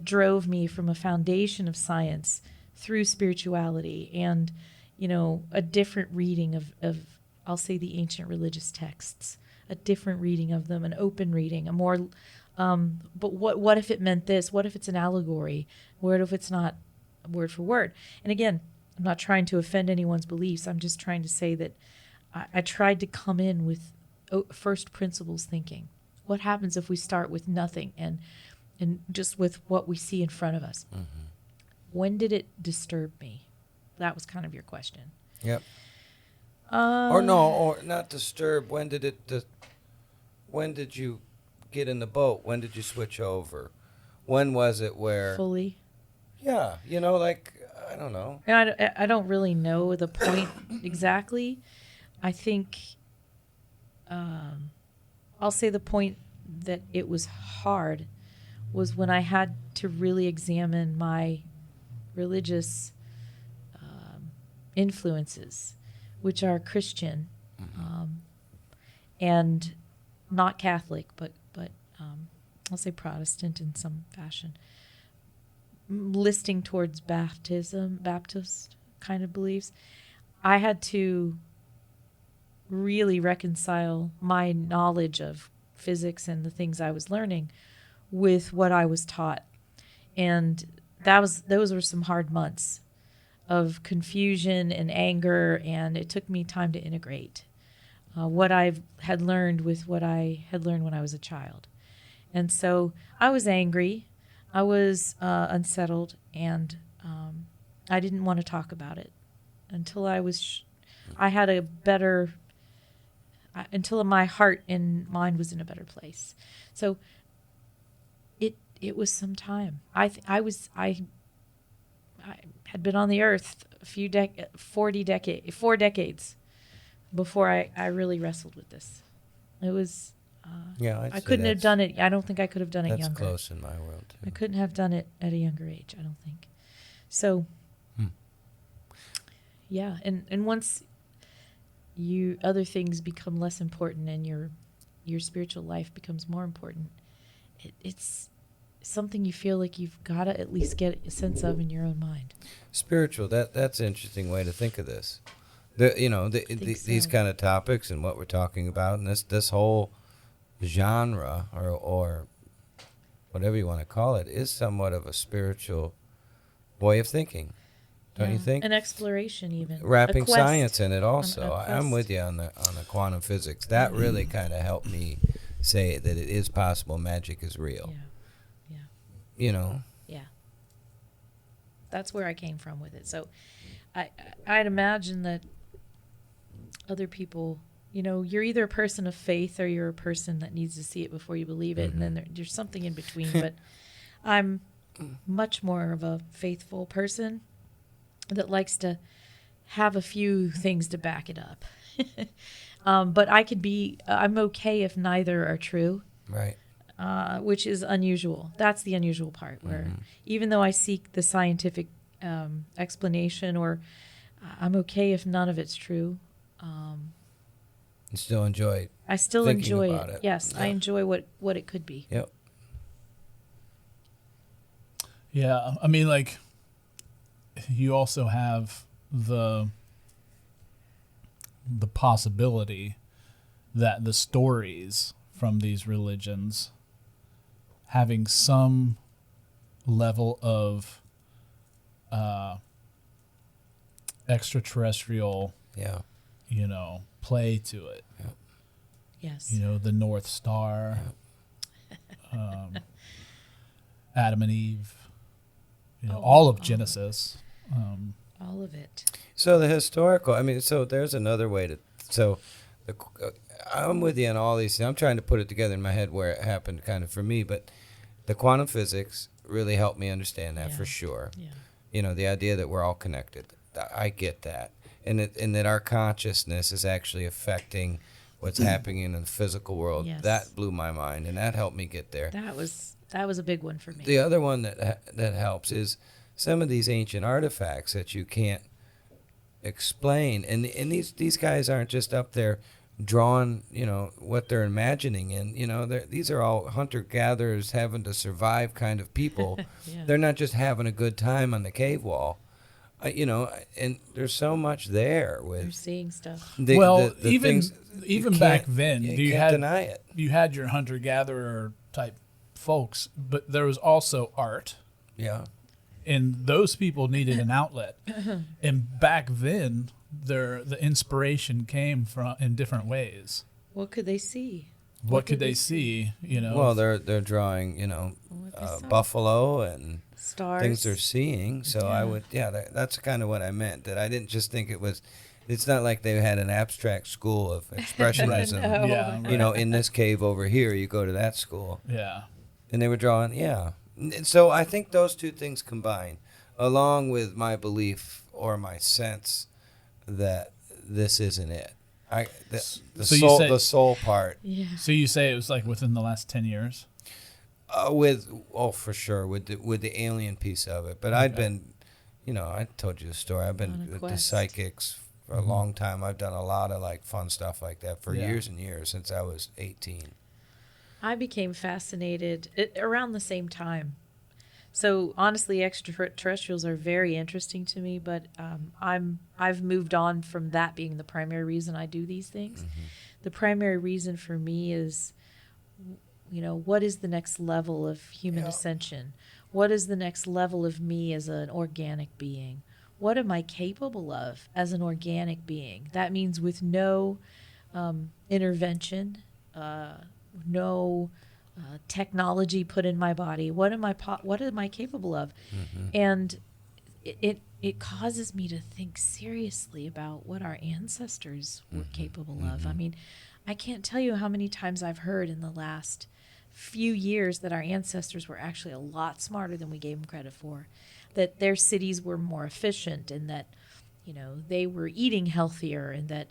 drove me from a foundation of science through spirituality and, a different reading of I'll say the ancient religious texts, a different reading of them, an open reading, a more, but what if it meant this? What if it's an allegory? What if it's not word for word? And again, I'm not trying to offend anyone's beliefs. I'm just trying to say that I tried to come in with first principles thinking. What happens if we start with nothing and just with what we see in front of us? Mm-hmm. When did it disturb me? That was kind of your question. Yep. Or not disturb. When did you get in the boat? When did you switch over? When was it where? Fully. Yeah, like, I don't know. I don't really know the point exactly. I think I'll say the point that it was hard was when I had to really examine my religious influences, which are Christian, and not Catholic, but I'll say Protestant in some fashion, listing towards Baptist kind of beliefs. I had to really reconcile my knowledge of physics and the things I was learning with what I was taught, and those were some hard months of confusion and anger, and it took me time to integrate what I had learned with what I had learned when I was a child. And so I was angry, I was unsettled, and I didn't want to talk about it until I had a better, until my heart and mind was in a better place. So it was some time. I had been on the earth 4 decades before I really wrestled with this. It was, I couldn't have done it. I don't think I could have done it younger. That's close in my world, too. I couldn't have done it at a younger age, I don't think. So, yeah. And once other things become less important and your spiritual life becomes more important, it's something you feel like you've got to at least get a sense of in your own mind. Spiritual, that's an interesting way to think of this. These kind of topics and what we're talking about, and this whole genre or whatever you want to call it is somewhat of a spiritual way of thinking, don't you think? An exploration, even wrapping science in it also. A I'm with you on the quantum physics. That really kind of helped me say that it is possible. Magic is real. Yeah. That's where I came from with it. So I'd imagine that other people, you're either a person of faith or you're a person that needs to see it before you believe it. And then there's something in between. But I'm much more of a faithful person that likes to have a few things to back it up. But I'm okay if neither are true. Right. Which is unusual. That's the unusual part, where even though I seek the scientific explanation, or I'm okay if none of it's true. You still enjoy. I still enjoy about it. Yes, yeah. I enjoy what it could be. Yep. Yeah, I mean, like, you also have the possibility that the stories from these religions having some level of extraterrestrial, play to it. Yep. Yes. The North Star, Adam and Eve, all of Genesis. All of it. So the historical, so there's another way to, I'm with you on all these things. I'm trying to put it together in my head where it happened kind of for me, but the quantum physics really helped me understand that for sure. Yeah. The idea that we're all connected. I get that. And that our consciousness is actually affecting what's happening in the physical world. Yes. That blew my mind, and that helped me get there. That was a big one for me. The other one that helps is some of these ancient artifacts that you can't explain. And these guys aren't just up there drawing, what they're imagining. And, these are all hunter-gatherers having to survive kind of people. Yeah. They're not just having a good time on the cave wall. And there's so much there with. You're seeing stuff. The even back then, you can't deny it. You had your hunter-gatherer type folks, but there was also art. Yeah. And those people needed an outlet. And back then, the inspiration came from in different ways. What could they see? What could they see? You know. Well, they're drawing, What they saw. buffalo and Stars. things they're seeing. So that's kind of what I meant. That I didn't just think it was. It's not like they had an abstract school of expressionism. No. Yeah. Right. In this cave over here, you go to that school. Yeah. And they were drawing, And so I think those two things combine, along with my belief or my sense that this isn't it. The soul part. Yeah. So you say it was like within the last 10 years? For sure, with the alien piece of it. But I'd been, I told you the story. I've been with the psychics for a long time. I've done a lot of like fun stuff like that for years and years since I was 18. I became fascinated around the same time. So honestly, extraterrestrials are very interesting to me, but I've moved on from that being the primary reason I do these things. Mm-hmm. The primary reason for me is, what is the next level of human ascension? What is the next level of me as an organic being? What am I capable of as an organic being? That means with no intervention, no technology put in my body. What am I capable of? Mm-hmm. And it causes me to think seriously about what our ancestors were capable of. I mean, I can't tell you how many times I've heard in the last few years that our ancestors were actually a lot smarter than we gave them credit for, that their cities were more efficient, and that they were eating healthier, and that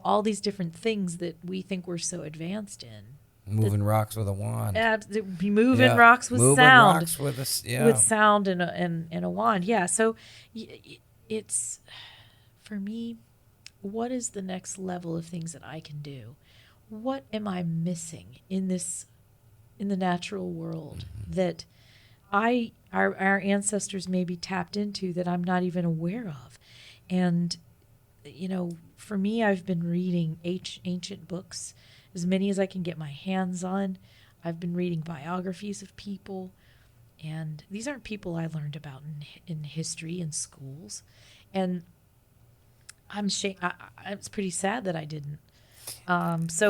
all these different things that we think we're so advanced in. Moving rocks with a wand. Moving rocks with sound. Rocks with with sound and a wand. Yeah. So it's, for me, what is the next level of things that I can do? What am I missing in the natural world that our ancestors maybe tapped into that I'm not even aware of? And for me, I've been reading ancient books, as many as I can get my hands on. I've been reading biographies of people, and these aren't people I learned about in history in schools. And it's pretty sad that I didn't. That's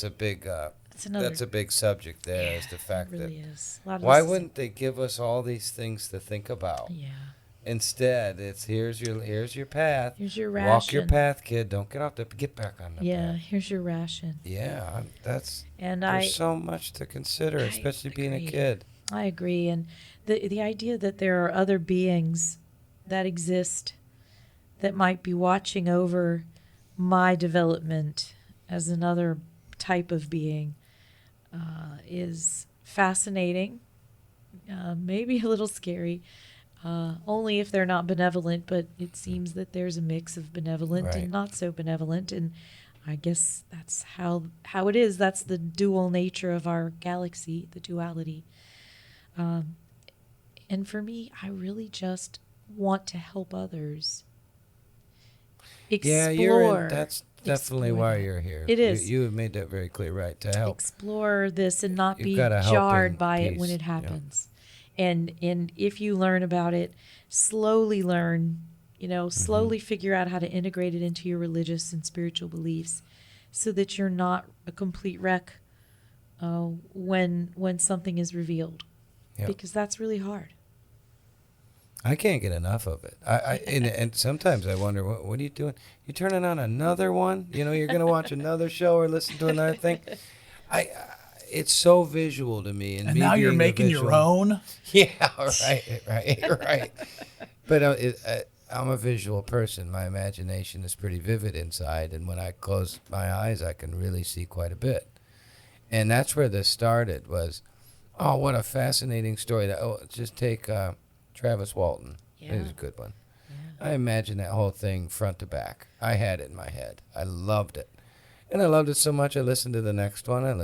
a big subject there. Yeah, is the fact it really that is. why wouldn't they give us all these things to think about? Yeah. Instead, it's here's your path. Here's your ration. Walk your path, kid. Don't get back on the path. Yeah, here's your ration. Yeah, there's so much to consider, especially being a kid. I agree, and the idea that there are other beings that exist that might be watching over my development as another type of being is fascinating, maybe a little scary. Only if they're not benevolent, but it seems that there's a mix of benevolent and not so benevolent, and I guess that's how it is. That's the dual nature of our galaxy, the duality. And for me, I really just want to help others explore. That's definitely why you're here. It is. You have made that very clear, right? To help explore this and not be jarred by it when it happens. And if you learn about it, slowly learn, slowly figure out how to integrate it into your religious and spiritual beliefs, so that you're not a complete wreck when something is revealed, because that's really hard. I can't get enough of it. And sometimes I wonder, what are you doing? You turning on another one? You're going to watch another show or listen to another thing. It's so visual to me, and now you're making your own. Yeah, right. But I'm a visual person. My imagination is pretty vivid inside, and when I close my eyes, I can really see quite a bit. And that's where this started. Was, what a fascinating story! Just take Travis Walton. Yeah. It was a good one. Yeah. I imagined that whole thing front to back. I had it in my head. I loved it. And I loved it so much, I listened to the next one. And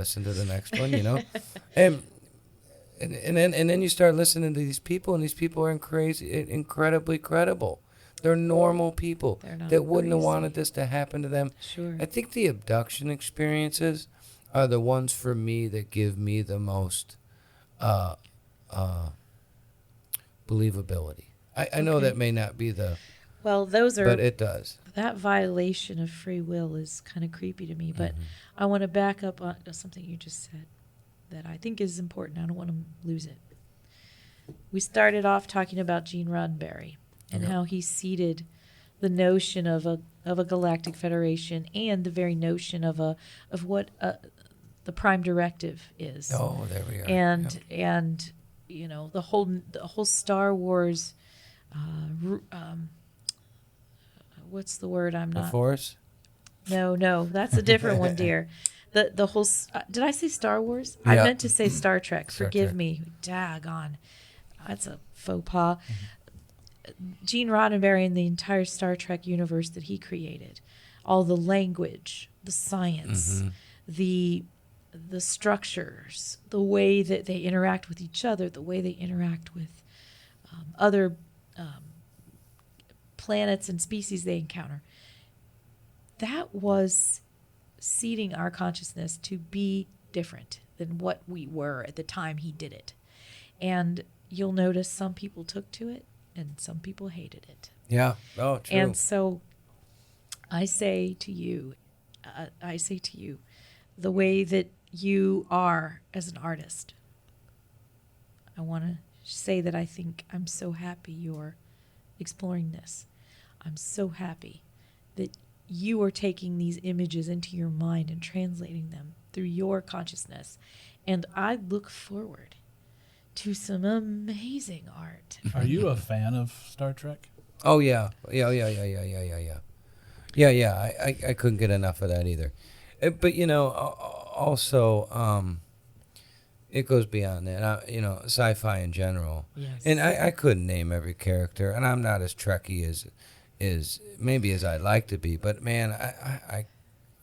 then you start listening to these people, and these people are incredibly credible. They're normal people that wouldn't have wanted this to happen to them. Sure. I think the abduction experiences are the ones for me that give me the most believability. I know that may not be the Well, those are. But it does. That violation of free will is kind of creepy to me. But I want to back up on something you just said that I think is important. I don't want to lose it. We started off talking about Gene Roddenberry and how he seeded the notion of a Galactic Federation and the very notion of what the Prime Directive is. Oh, there we are. And you know the whole Star Wars. What's the word? The Force? No, that's a different one, dear. The whole. Did I say Star Wars? I meant to say Star Trek. Forgive me. Daggone. That's a faux pas. Gene Roddenberry and the entire Star Trek universe that he created, all the language, the science, the structures, the way that they interact with each other, the way they interact with other planets and species they encounter. That was seeding our consciousness to be different than what we were at the time he did it. And you'll notice some people took to it and some people hated it. Yeah. Oh, true. And so I say to you, the way that you are as an artist, I want to say that I think I'm so happy you're exploring this. I'm so happy that you are taking these images into your mind and translating them through your consciousness. And I look forward to some amazing art. Are you a fan of Star Trek? Oh, yeah. Yeah. I couldn't get enough of that either. But, you know, also, it goes beyond that. You know, sci-fi in general. Yes. And I couldn't name every character, and I'm not as Trekkie as maybe as I'd like to be. But, man,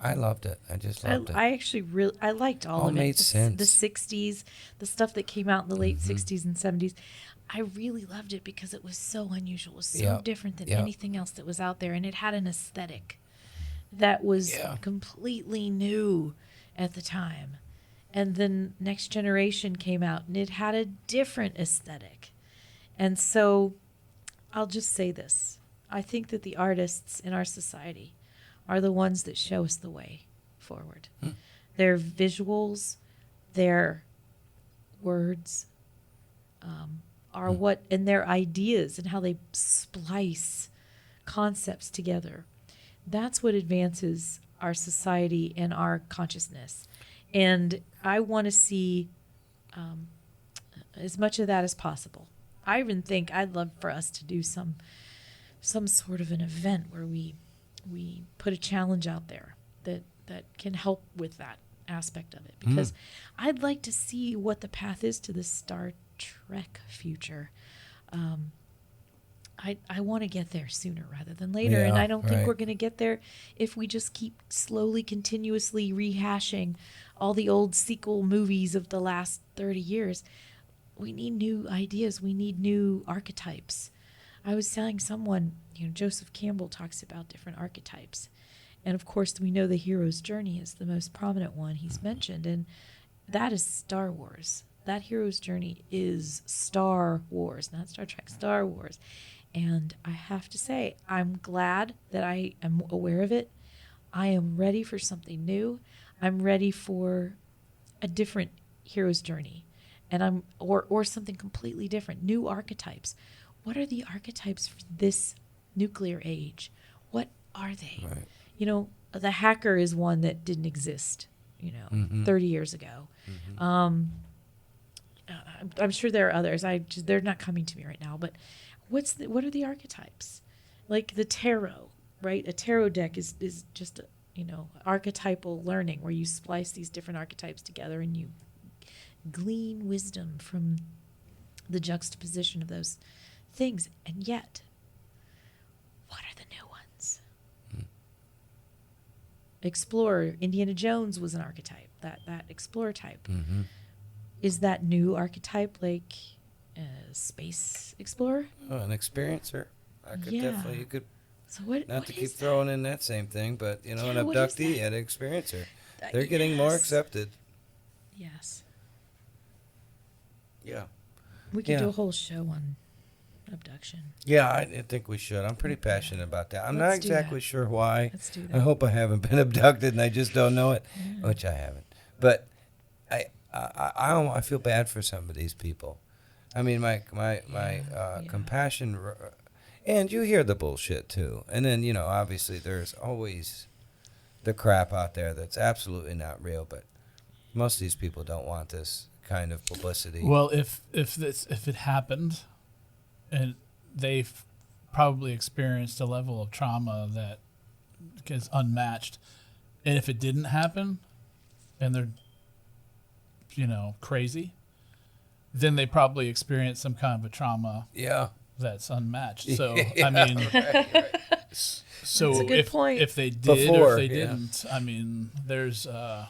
I loved it. I just loved it. I actually I liked all of it. Made sense. The 60s, the stuff that came out in the late 60s and 70s. I really loved it because it was so unusual. It was so different than anything else that was out there. And it had an aesthetic that was completely new at the time. And then Next Generation came out and it had a different aesthetic. And so I'll just say this. I think that the artists in our society are the ones that show us the way forward. Their visuals, their words are what, and their ideas and how they splice concepts together. That's what advances our society and our consciousness. And I want to see as much of that as possible. I even think I'd love for us to do some sort of an event where we put a challenge out there that can help with that aspect of it. Because I'd like to see what the path is to the Star Trek future. I want to get there sooner rather than later. And I don't think we're going to get there if we just keep slowly, continuously rehashing all the old sequel movies of the last 30 years. We need new ideas. We need new archetypes. I was telling someone, Joseph Campbell talks about different archetypes. And of course, we know the hero's journey is the most prominent one he's mentioned. And that is Star Wars. That hero's journey is Star Wars, not Star Trek, Star Wars. And I have to say, I'm glad that I am aware of it. I am ready for something new. I'm ready for a different hero's journey. And or something completely different, new archetypes. What are the archetypes for this nuclear age? What are they? Right. The hacker is one that didn't exist, 30 years ago. I'm sure there are others. They're not coming to me right now. But what are the archetypes? Like the tarot, right? A tarot deck is just archetypal learning where you splice these different archetypes together and you glean wisdom from the juxtaposition of those things. And yet, what are the new ones? Explorer, Indiana Jones was an archetype, that explorer type. Is that new archetype like space explorer? Oh, an experiencer. I could definitely, you could, so what not to keep that? throwing in that same thing, but, an abductee and an experiencer. They're getting more accepted. Yes. Yeah. We could do a whole show on abduction. Yeah, I think we should. I'm pretty passionate about that. I'm not Let's do exactly that. sure why. Let's do I that. hope I haven't been abducted and I just don't know it, Yeah. which I haven't. But I feel bad for some of these people. I mean, my Yeah. compassion, and you hear the bullshit too. And then obviously there's always the crap out there that's absolutely not real. But most of these people don't want this kind of publicity. Well, if it happened, and they've probably experienced a level of trauma that is unmatched, and if it didn't happen, and they're crazy, then they probably experienced some kind of a trauma Yeah. that's unmatched. So Yeah, I mean, right. so That's a good point. if they did Before, or if they yeah. didn't, I mean, there's Yeah.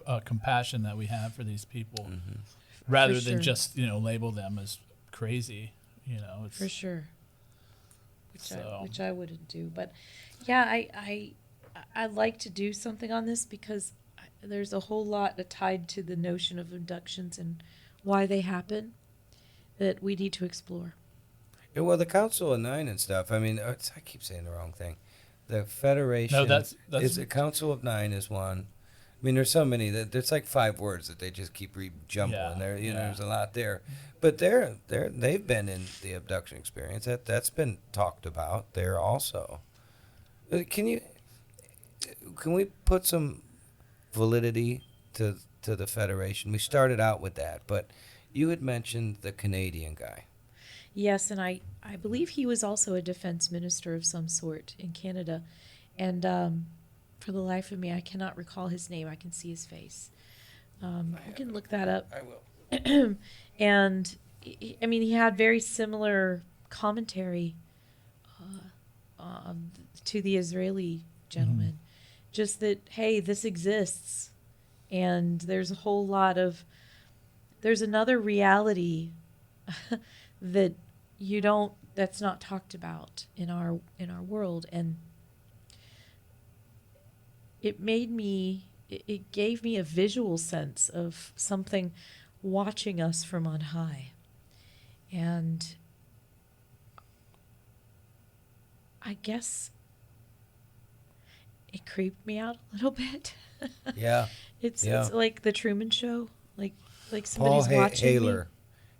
a compassion that we have for these people, Mm-hmm. rather For than sure. just label them as crazy. It's, For sure. So- Which I wouldn't do, but yeah, I'd like to do something on this because there's a whole lot tied to the notion of abductions and why they happen that we need to explore. Yeah, well, the Council of Nine and stuff. I mean, I keep saying the wrong thing. The Federation. No, that's is the Council of Nine is one. I mean, there's so many that there's like 5 words that they just keep jumbling. Yeah, There, yeah. there's a lot there, but they've been in the abduction experience. That's been talked about there also. Can we put some validity to the Federation? We started out with that, but you had mentioned the Canadian guy. Yes, and I believe he was also a defense minister of some sort in Canada. And for the life of me, I cannot recall his name. I can see his face. We can look that up. I will. And, I mean, he had very similar commentary to the Israeli gentleman. Just that, hey, this exists. And there's a whole lot of... There's another reality that that's not talked about in our world, and it gave me a visual sense of something watching us from on high. And I guess it creeped me out a little bit. Yeah. It's Yeah. it's like the Truman Show, like Paul somebody's watching me.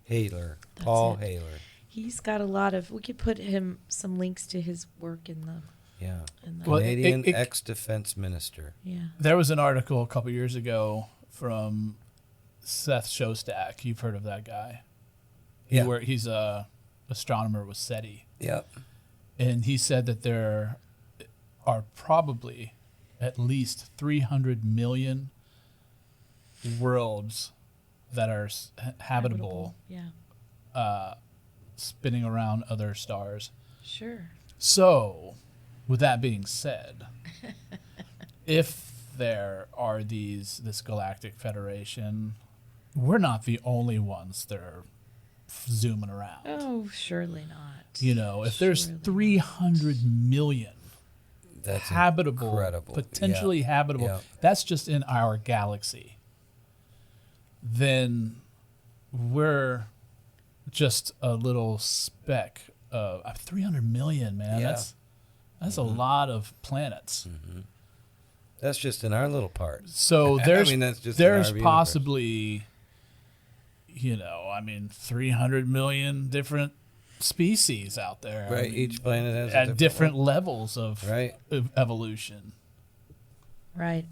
Haler. That's Paul it. Haler. He's got a lot of. We could put him some links to his work in the. Yeah. Well, Canadian it- ex-defense minister. Yeah. There was an article a couple years ago from Seth Shostak. You've heard of that guy? Yeah. Where he's a astronomer with SETI, Yep. and he said that there are probably at least 300 million worlds that are habitable, Yeah. spinning around other stars. Sure. So, with that being said, if there are this Galactic Federation, we're not the only ones that are zooming around. Oh, surely not. If there's Surely 300 million That's habitable, incredible. potentially Yeah. habitable, Yeah. that's just in our galaxy, then we're just a little speck of 300 million, man. Yeah. That's a lot of planets. That's just in our little part. So there's that's just in our there's universe. possibly 300 million different species out there. I Right. mean, Each planet has at a different one. levels of Right. evolution. Right.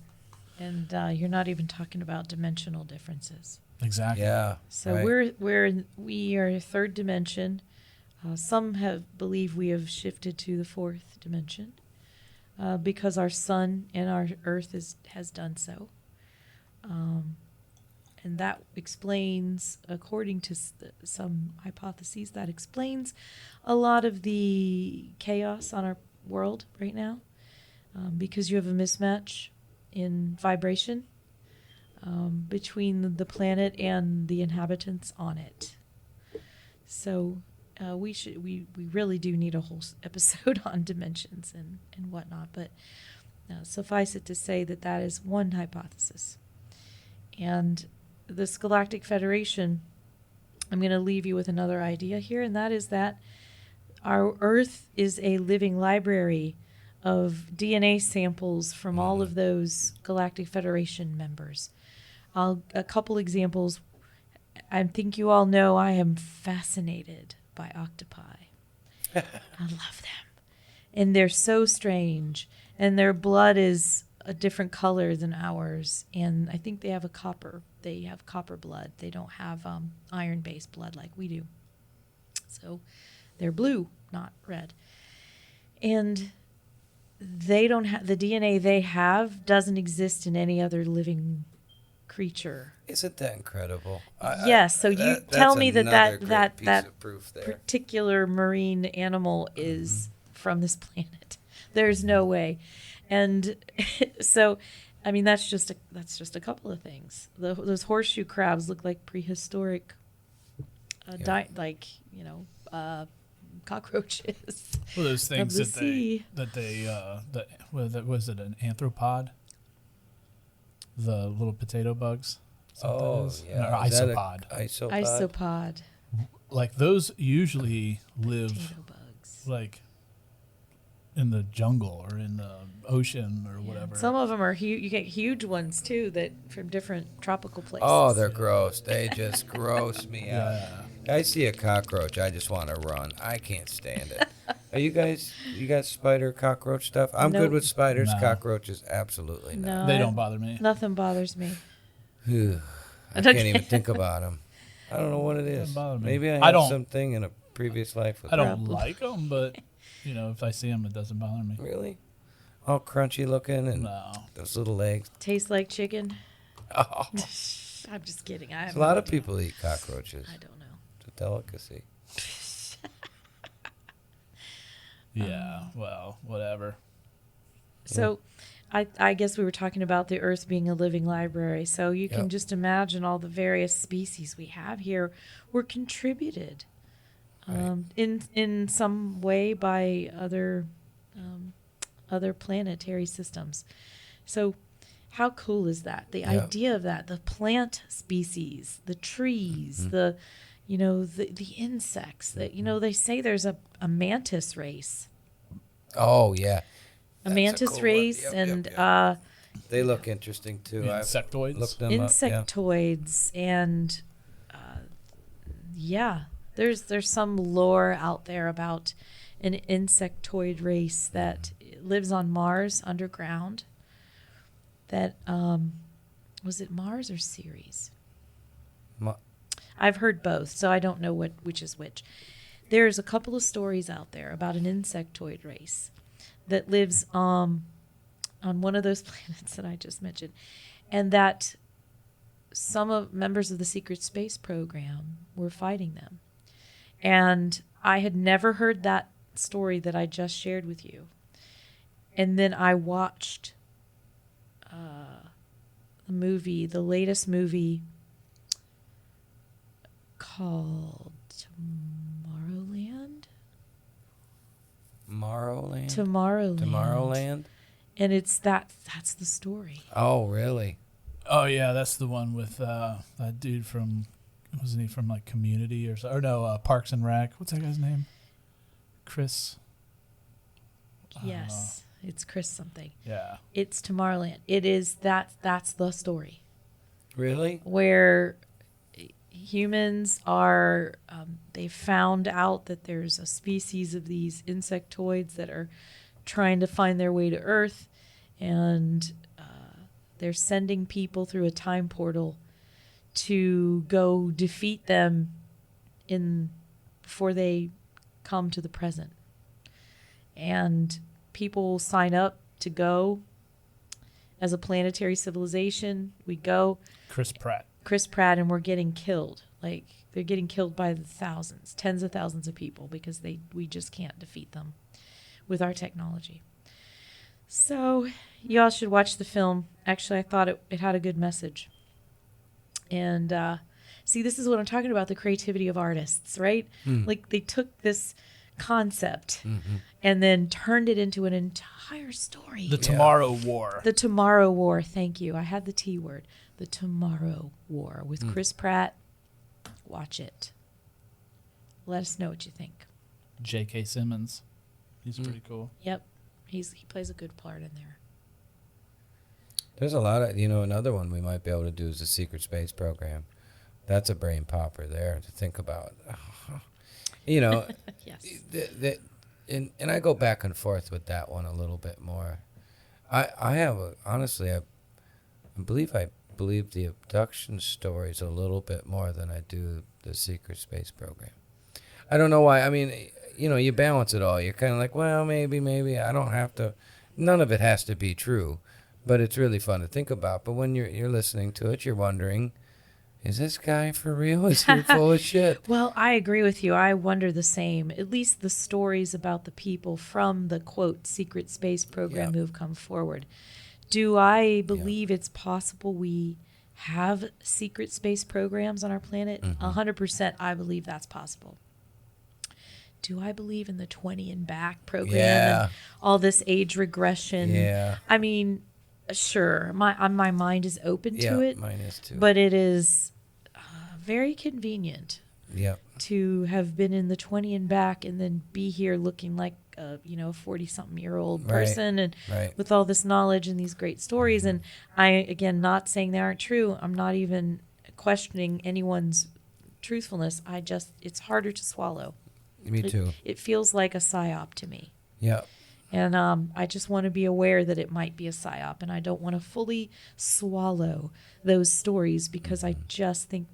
And you're not even talking about dimensional differences. Exactly. Yeah. So right. we are third dimension. Some believe we have shifted to the fourth dimension because our sun and our Earth has done so. And that explains, according to some hypotheses, that explains a lot of the chaos on our world right now, because you have a mismatch in vibration between the planet and the inhabitants on it. So we really do need a whole episode on dimensions and whatnot. But suffice it to say that is one hypothesis. And this Galactic Federation, I'm going to leave you with another idea here, and that is that our Earth is a living library of DNA samples from all of those Galactic Federation members. A couple examples. I think you all know I am fascinated by octopi. I love them. And they're so strange. And their blood is a different color than ours. And I think they have copper blood. They don't have iron-based blood like we do. So they're blue, not red. And they don't have the DNA they have doesn't exist in any other living creature. Isn't that incredible? Yes. So you tell me that proof there. particular marine animal is from this planet. There's no way. And so, I mean, that's just a couple of things. Those horseshoe crabs look like prehistoric, cockroaches. Well, those things of the sea. Was it an anthropod? The little potato bugs. Oh, yeah. Or isopod. Isopod. Like those usually live Potato bugs. like in the jungle or in the ocean or whatever. Some of them are huge. You get huge ones too that from different tropical places. Oh, they're gross. They just gross me out. I see a cockroach, I just want to run. I can't stand it. Are you guys spider, cockroach stuff? I'm good with spiders. No. Cockroaches, absolutely not. No, They don't bother me. Nothing bothers me. I can't even think about them. I don't know what it is. Doesn't bother me. Maybe I I had don't- something in a previous life with I don't Probably. like them, but if I see them, it doesn't bother me. Really? All crunchy looking and No. those little legs. Tastes like chicken. Oh. I'm just kidding. A lot of people eat cockroaches. I don't know. It's a delicacy. Yeah. Well, whatever. So I guess we were talking about the Earth being a living library. So you can just imagine all the various species we have here were contributed in some way by other planetary systems. So how cool is that? The idea of that, the plant species, the trees, the insects that, they say there's a mantis race. Oh, yeah. A mantis cool race one. Yep, and They look interesting, too. Insectoids? I've looked them up. insectoids and there's some lore out there about an insectoid race that lives on Mars underground. That was it Mars or Ceres? I've heard both, so I don't know which is which. There's a couple of stories out there about an insectoid race that lives on one of those planets that I just mentioned, and that some members of the secret space program were fighting them. And I had never heard that story that I just shared with you. And then I watched the latest movie called Tomorrowland. And that's the story. Oh, really? Oh yeah, that's the one with that dude from, wasn't he from like Community or no, Parks and Rec? What's that guy's name? Chris. Yes, it's Chris something. Yeah. It's Tomorrowland. It is that's the story. Really? Where humans are, they found out that there's a species of these insectoids that are trying to find their way to Earth, and they're sending people through a time portal to go defeat them before they come to the present. And people sign up to go as a planetary civilization. We go. Chris Pratt, and we're getting killed. Like, they're getting killed by the thousands, tens of thousands of people, because we just can't defeat them with our technology. So y'all should watch the film. Actually, I thought it had a good message. And see, this is what I'm talking about, the creativity of artists, right? Like, they took this concept and then turned it into an entire story. The Tomorrow War. The Tomorrow War. Thank you. I had the T word. The Tomorrow War with Chris Pratt. Watch it. let us know what you think. J.K. Simmons. He's pretty cool. Yep. He plays a good part in there. There's a lot of, another one we might be able to do is the secret space program. That's a brain popper there to think about. Yes. And I go back and forth with that one a little bit more. Honestly, I believe the abduction stories a little bit more than I do the secret space program. I don't know why. I mean, you balance it all. You're kind of like, well, maybe. I don't have to. None of it has to be true, but it's really fun to think about. But when you're listening to it, you're wondering, is this guy for real? Is he full of shit? Well, I agree with you. I wonder the same. At least the stories about the people from the, quote, secret space program who have come forward. Do I believe it's possible we have secret space programs on our planet? 100% I believe that's possible. Do I believe in the 20 and back program and all this age regression? Yeah. I mean, sure, my mind is open to it. Mine is too. But it is very convenient Yep. to have been in the 20 and back and then be here looking like a 40-something-year-old person and with all this knowledge and these great stories. And I, again, not saying they aren't true. I'm not even questioning anyone's truthfulness. It's harder to swallow. Me too. It feels like a psyop to me. Yeah. And I just want to be aware that it might be a psyop, and I don't want to fully swallow those stories because I just think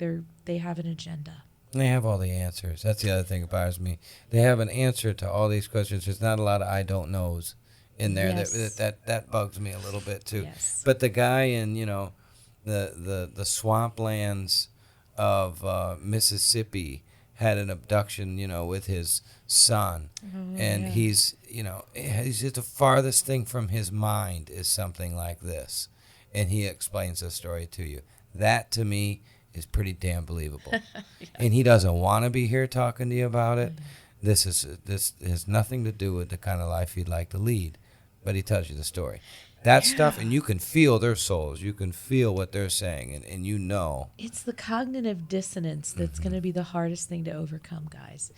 they have an agenda. They have all the answers. That's the other thing that bothers me. They have an answer to all these questions. There's not a lot of I don't knows in there. Yes. That bugs me a little bit too. Yes. But the guy in the swamplands of Mississippi had an abduction, with his son, and he's just the farthest thing from his mind is something like this, and he explains the story to you. That to me is pretty damn believable. And he doesn't want to be here talking to you about it. This has nothing to do with the kind of life he'd like to lead, but he tells you the story. That stuff, and you can feel their souls. You can feel what they're saying, and you know. It's the cognitive dissonance that's going to be the hardest thing to overcome, guys.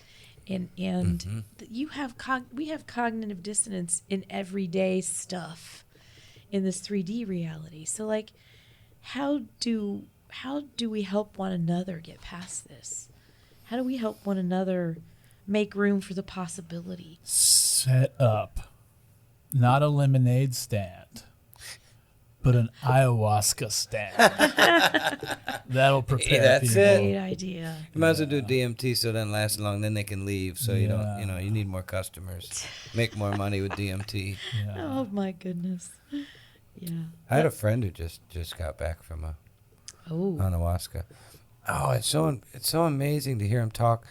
And we have cognitive dissonance in everyday stuff in this 3D reality. So, like, how do we help one another get past this? How do we help one another make room for the possibility? Set up not a lemonade stand, but an ayahuasca stand. That'll prepare that's people. it. Great idea. You might as well do DMT so it doesn't last long. Then they can leave. So you don't. You need more customers. Make more money with DMT. Yeah. Oh my goodness. Yeah. I had a friend who just got back from ayahuasca. Oh, it's so amazing to hear him talk.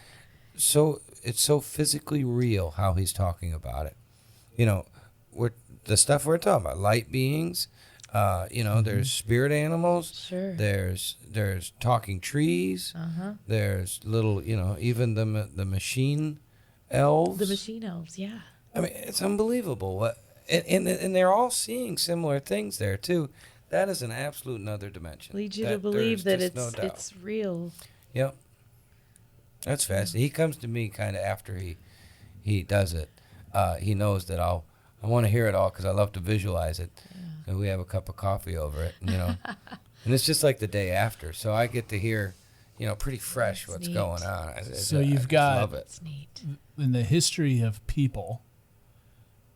So it's so physically real how he's talking about it. The stuff we're talking about, light beings. There's spirit animals. Sure. There's talking trees. There's little, even the machine elves. The machine elves, yeah. I mean, it's unbelievable. And they're all seeing similar things there too. That is an absolute another dimension. Leads you to believe that it's it's real. Yep. That's fascinating. He comes to me kind of after he does it. He knows that I want to hear it all because I love to visualize it. Yeah. And we have a cup of coffee over it, and it's just like the day after. So I get to hear, pretty fresh what's going on. So you've got, love it. It's neat. In the history of people,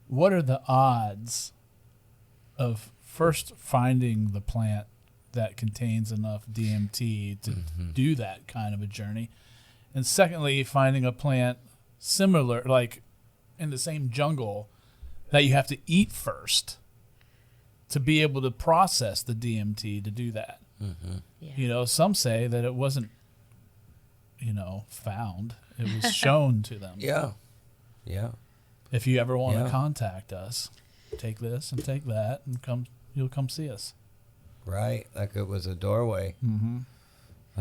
what are the odds of first finding the plant that contains enough DMT to do that kind of a journey? And secondly, finding a plant similar, like in the same jungle, that you have to eat first to be able to process the DMT to do that. Yeah. Some say that it wasn't, found. It was shown to them. Yeah. Yeah. If you ever want to contact us, take this and take that, and you'll come see us. Right. Like it was a doorway. Mm-hmm.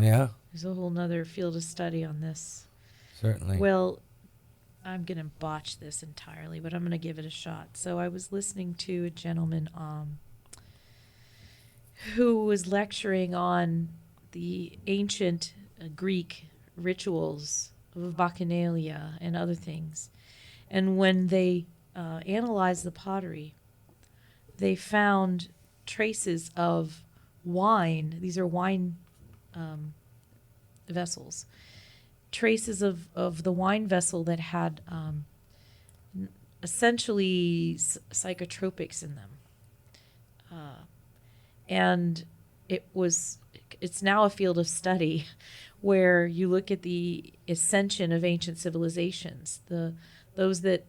Yeah. There's a whole nother field of study on this. Certainly. Well, I'm going to botch this entirely, but I'm going to give it a shot. So I was listening to a gentleman who was lecturing on the ancient Greek rituals of Bacchanalia and other things. And when they analyzed the pottery, they found traces of wine. These are wine vessels. Traces of the wine vessel that had essentially psychotropics in them. And it's now a field of study where you look at the ascension of ancient civilizations, those that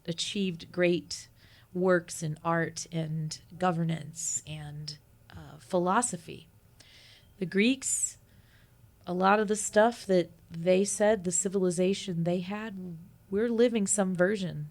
achieved great works in art and governance and philosophy. The Greeks, a lot of the stuff that they said, the civilization they had, we're living some version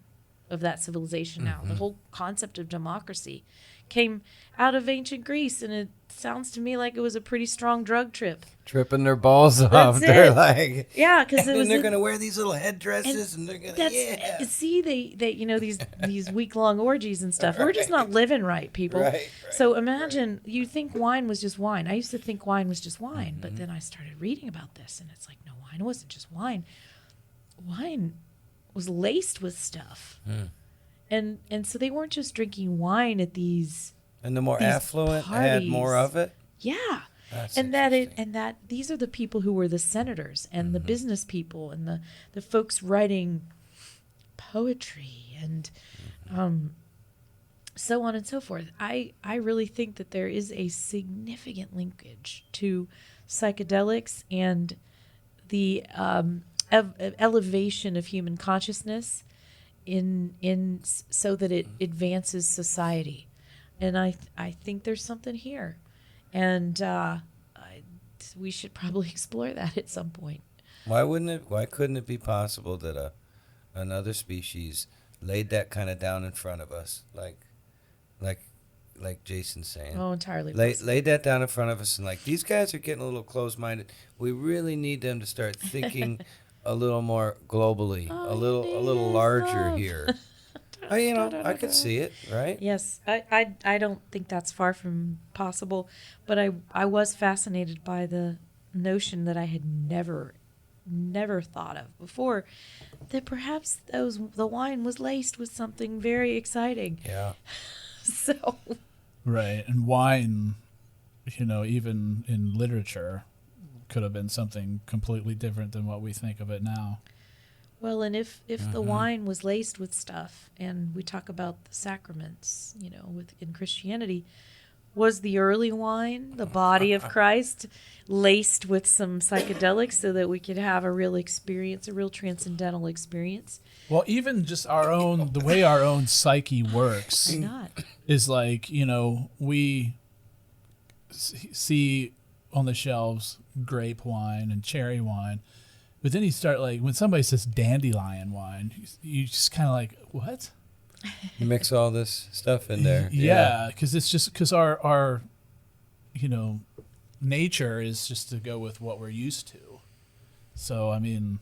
of that civilization now. The whole concept of democracy came out of ancient Greece, and it sounds to me like it was a pretty strong drug trip. Tripping their balls off. That's They're it. like, Yeah, because they're gonna wear these little headdresses, and they're gonna see these week-long orgies and stuff. We're just not living right, people. Right. So imagine you think wine was just wine. I used to think wine was just wine, but then I started reading about this, and it's like, no, wine wasn't just wine. Wine was laced with stuff. And so they weren't just drinking wine at these. And the more affluent parties had more of it. Yeah. That's and that these are the people who were the senators and the business people and the folks writing poetry and so on and so forth. I really think that there is a significant linkage to psychedelics and the elevation of human consciousness in so that it advances society. And I think there's something here. And we should probably explore that at some point. Why couldn't it be possible that another species laid that kind of down in front of us, like Jason's saying? Oh, entirely. Laid that down in front of us, and like, these guys are getting a little close-minded. We really need them to start thinking a little more globally, a little larger here. I could see it, right? Yes, I don't think that's far from possible, but I was fascinated by the notion that I had never thought of before, that perhaps the wine was laced with something very exciting. Yeah. So. Right, and wine, even in literature, could have been something completely different than what we think of it now. Well, and if the wine was laced with stuff, and we talk about the sacraments, in Christianity, was the early wine, the body of Christ, laced with some psychedelics so that we could have a real experience, a real transcendental experience? Well, even just the way our own psyche works. Why not? Is like, we see on the shelves grape wine and cherry wine. But then you start, like, when somebody says dandelion wine, you just kind of like, what? You mix all this stuff in there. Yeah, because our nature is just to go with what we're used to. So, I mean,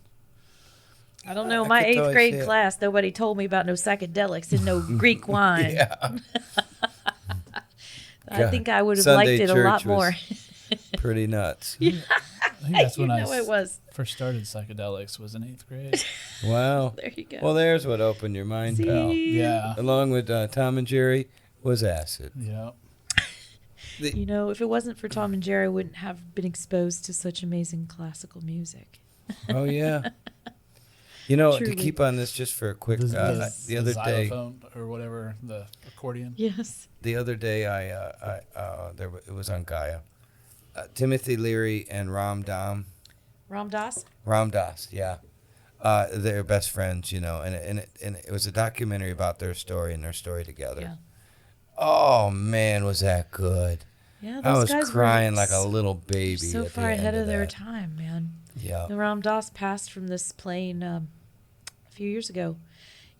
I don't know. My 8th grade class, nobody told me about no psychedelics and no Greek wine. Yeah. I think I would have Sunday liked it a lot more. Pretty nuts. Yeah. I think that's when it was. First started psychedelics was in 8th grade. Wow. There you go. Well, there's what opened your mind, pal. Yeah. Along with Tom and Jerry was acid. Yeah. If it wasn't for Tom and Jerry, I wouldn't have been exposed to such amazing classical music. Oh, yeah. To Truly. keep on this just for a quick, the other day, xylophone or whatever, the accordion. Yes. the other day it was on Gaia. Timothy Leary and Ram Dass. Ram Dass, yeah. They're best friends, and it was a documentary about their story and their story together. Yeah. Oh man, was that good! Yeah, I those was guys crying were like a little baby. so at far the end ahead of their that. time, man. Yeah. The Ram Dass passed from this plane a few years ago.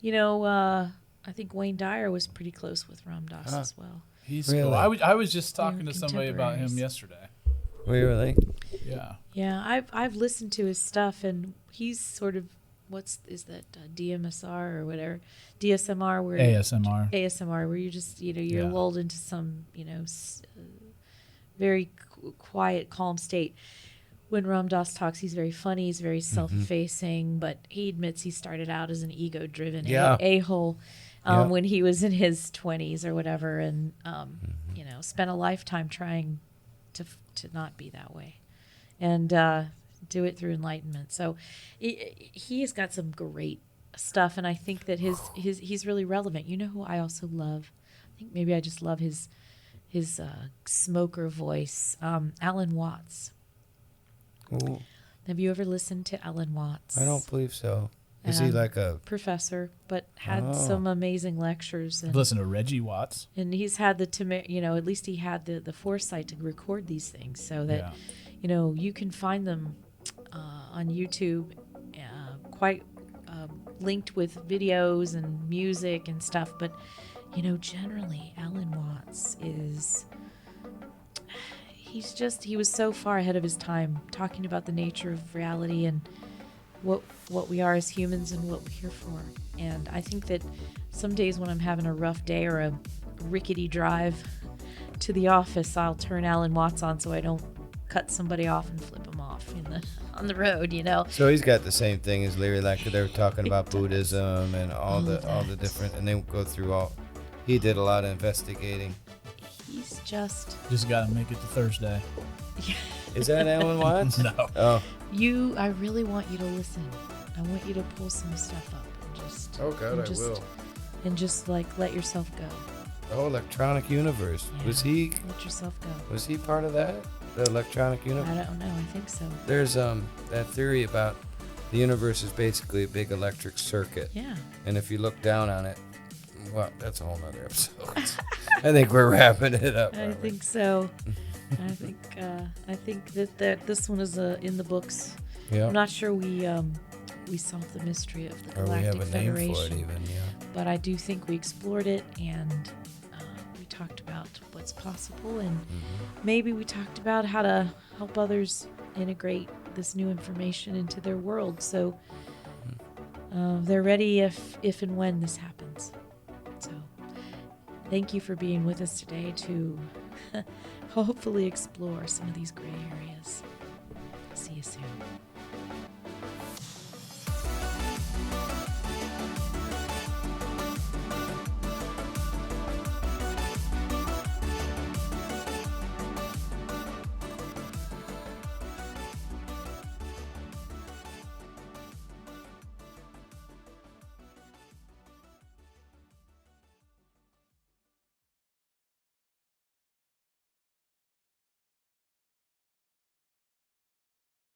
I think Wayne Dyer was pretty close with Ram Dass as well. He's Really? cool. I was just talking They're to somebody about him contemporaries. yesterday. Really? Yeah. Yeah, I've listened to his stuff, and he's sort of DMSR or whatever, DSMR, where ASMR, where you just you're lulled into some very quiet, calm state. when Ram Dass talks, he's very funny, he's very self-effacing, but he admits he started out as an ego-driven a-hole when he was in his 20s or whatever, and spent a lifetime trying to not be that way, and do it through enlightenment. So he has got some great stuff, and I think that he's really relevant. You know who I also love? I think maybe I just love his smoker voice, Alan Watts. Ooh. Have you ever listened to Alan Watts? I don't believe so. Is he like a professor, but had some amazing lectures? And listen to Reggie Watts. And he's had at least he had the foresight to record these things so that, you can find them on YouTube, quite linked with videos and music and stuff. But, generally, Alan Watts he was so far ahead of his time, talking about the nature of reality and what we are as humans and what we're here for. And I think that some days when I'm having a rough day or a rickety drive to the office, I'll turn Alan Watts on so I don't cut somebody off and flip them off on the road, So he's got the same thing as Leary, like they were talking about Buddhism and all the different, and they go through he did a lot of investigating. He's just got to make it to Thursday. Is that Alan Watts? No. Oh. I really want you to listen. I want you to pull some stuff up and just. Oh God, I will. And just let yourself go. The whole electronic universe. Yeah. Was he? Let yourself go. Was he part of that? The electronic universe? I don't know. I think so. There's that theory about the universe is basically a big electric circuit. Yeah. And if you look down on it, well, that's a whole nother episode. I think we're wrapping it up. I think so. I think that this one is in the books. Yeah. I'm not sure we solved the mystery of the Galactic Or we have a Federation, name for it even, yeah. but I do think we explored it, and we talked about what's possible, and maybe we talked about how to help others integrate this new information into their world, so they're ready if and when this happens. So thank you for being with us today to hopefully explore some of these gray areas. See you soon.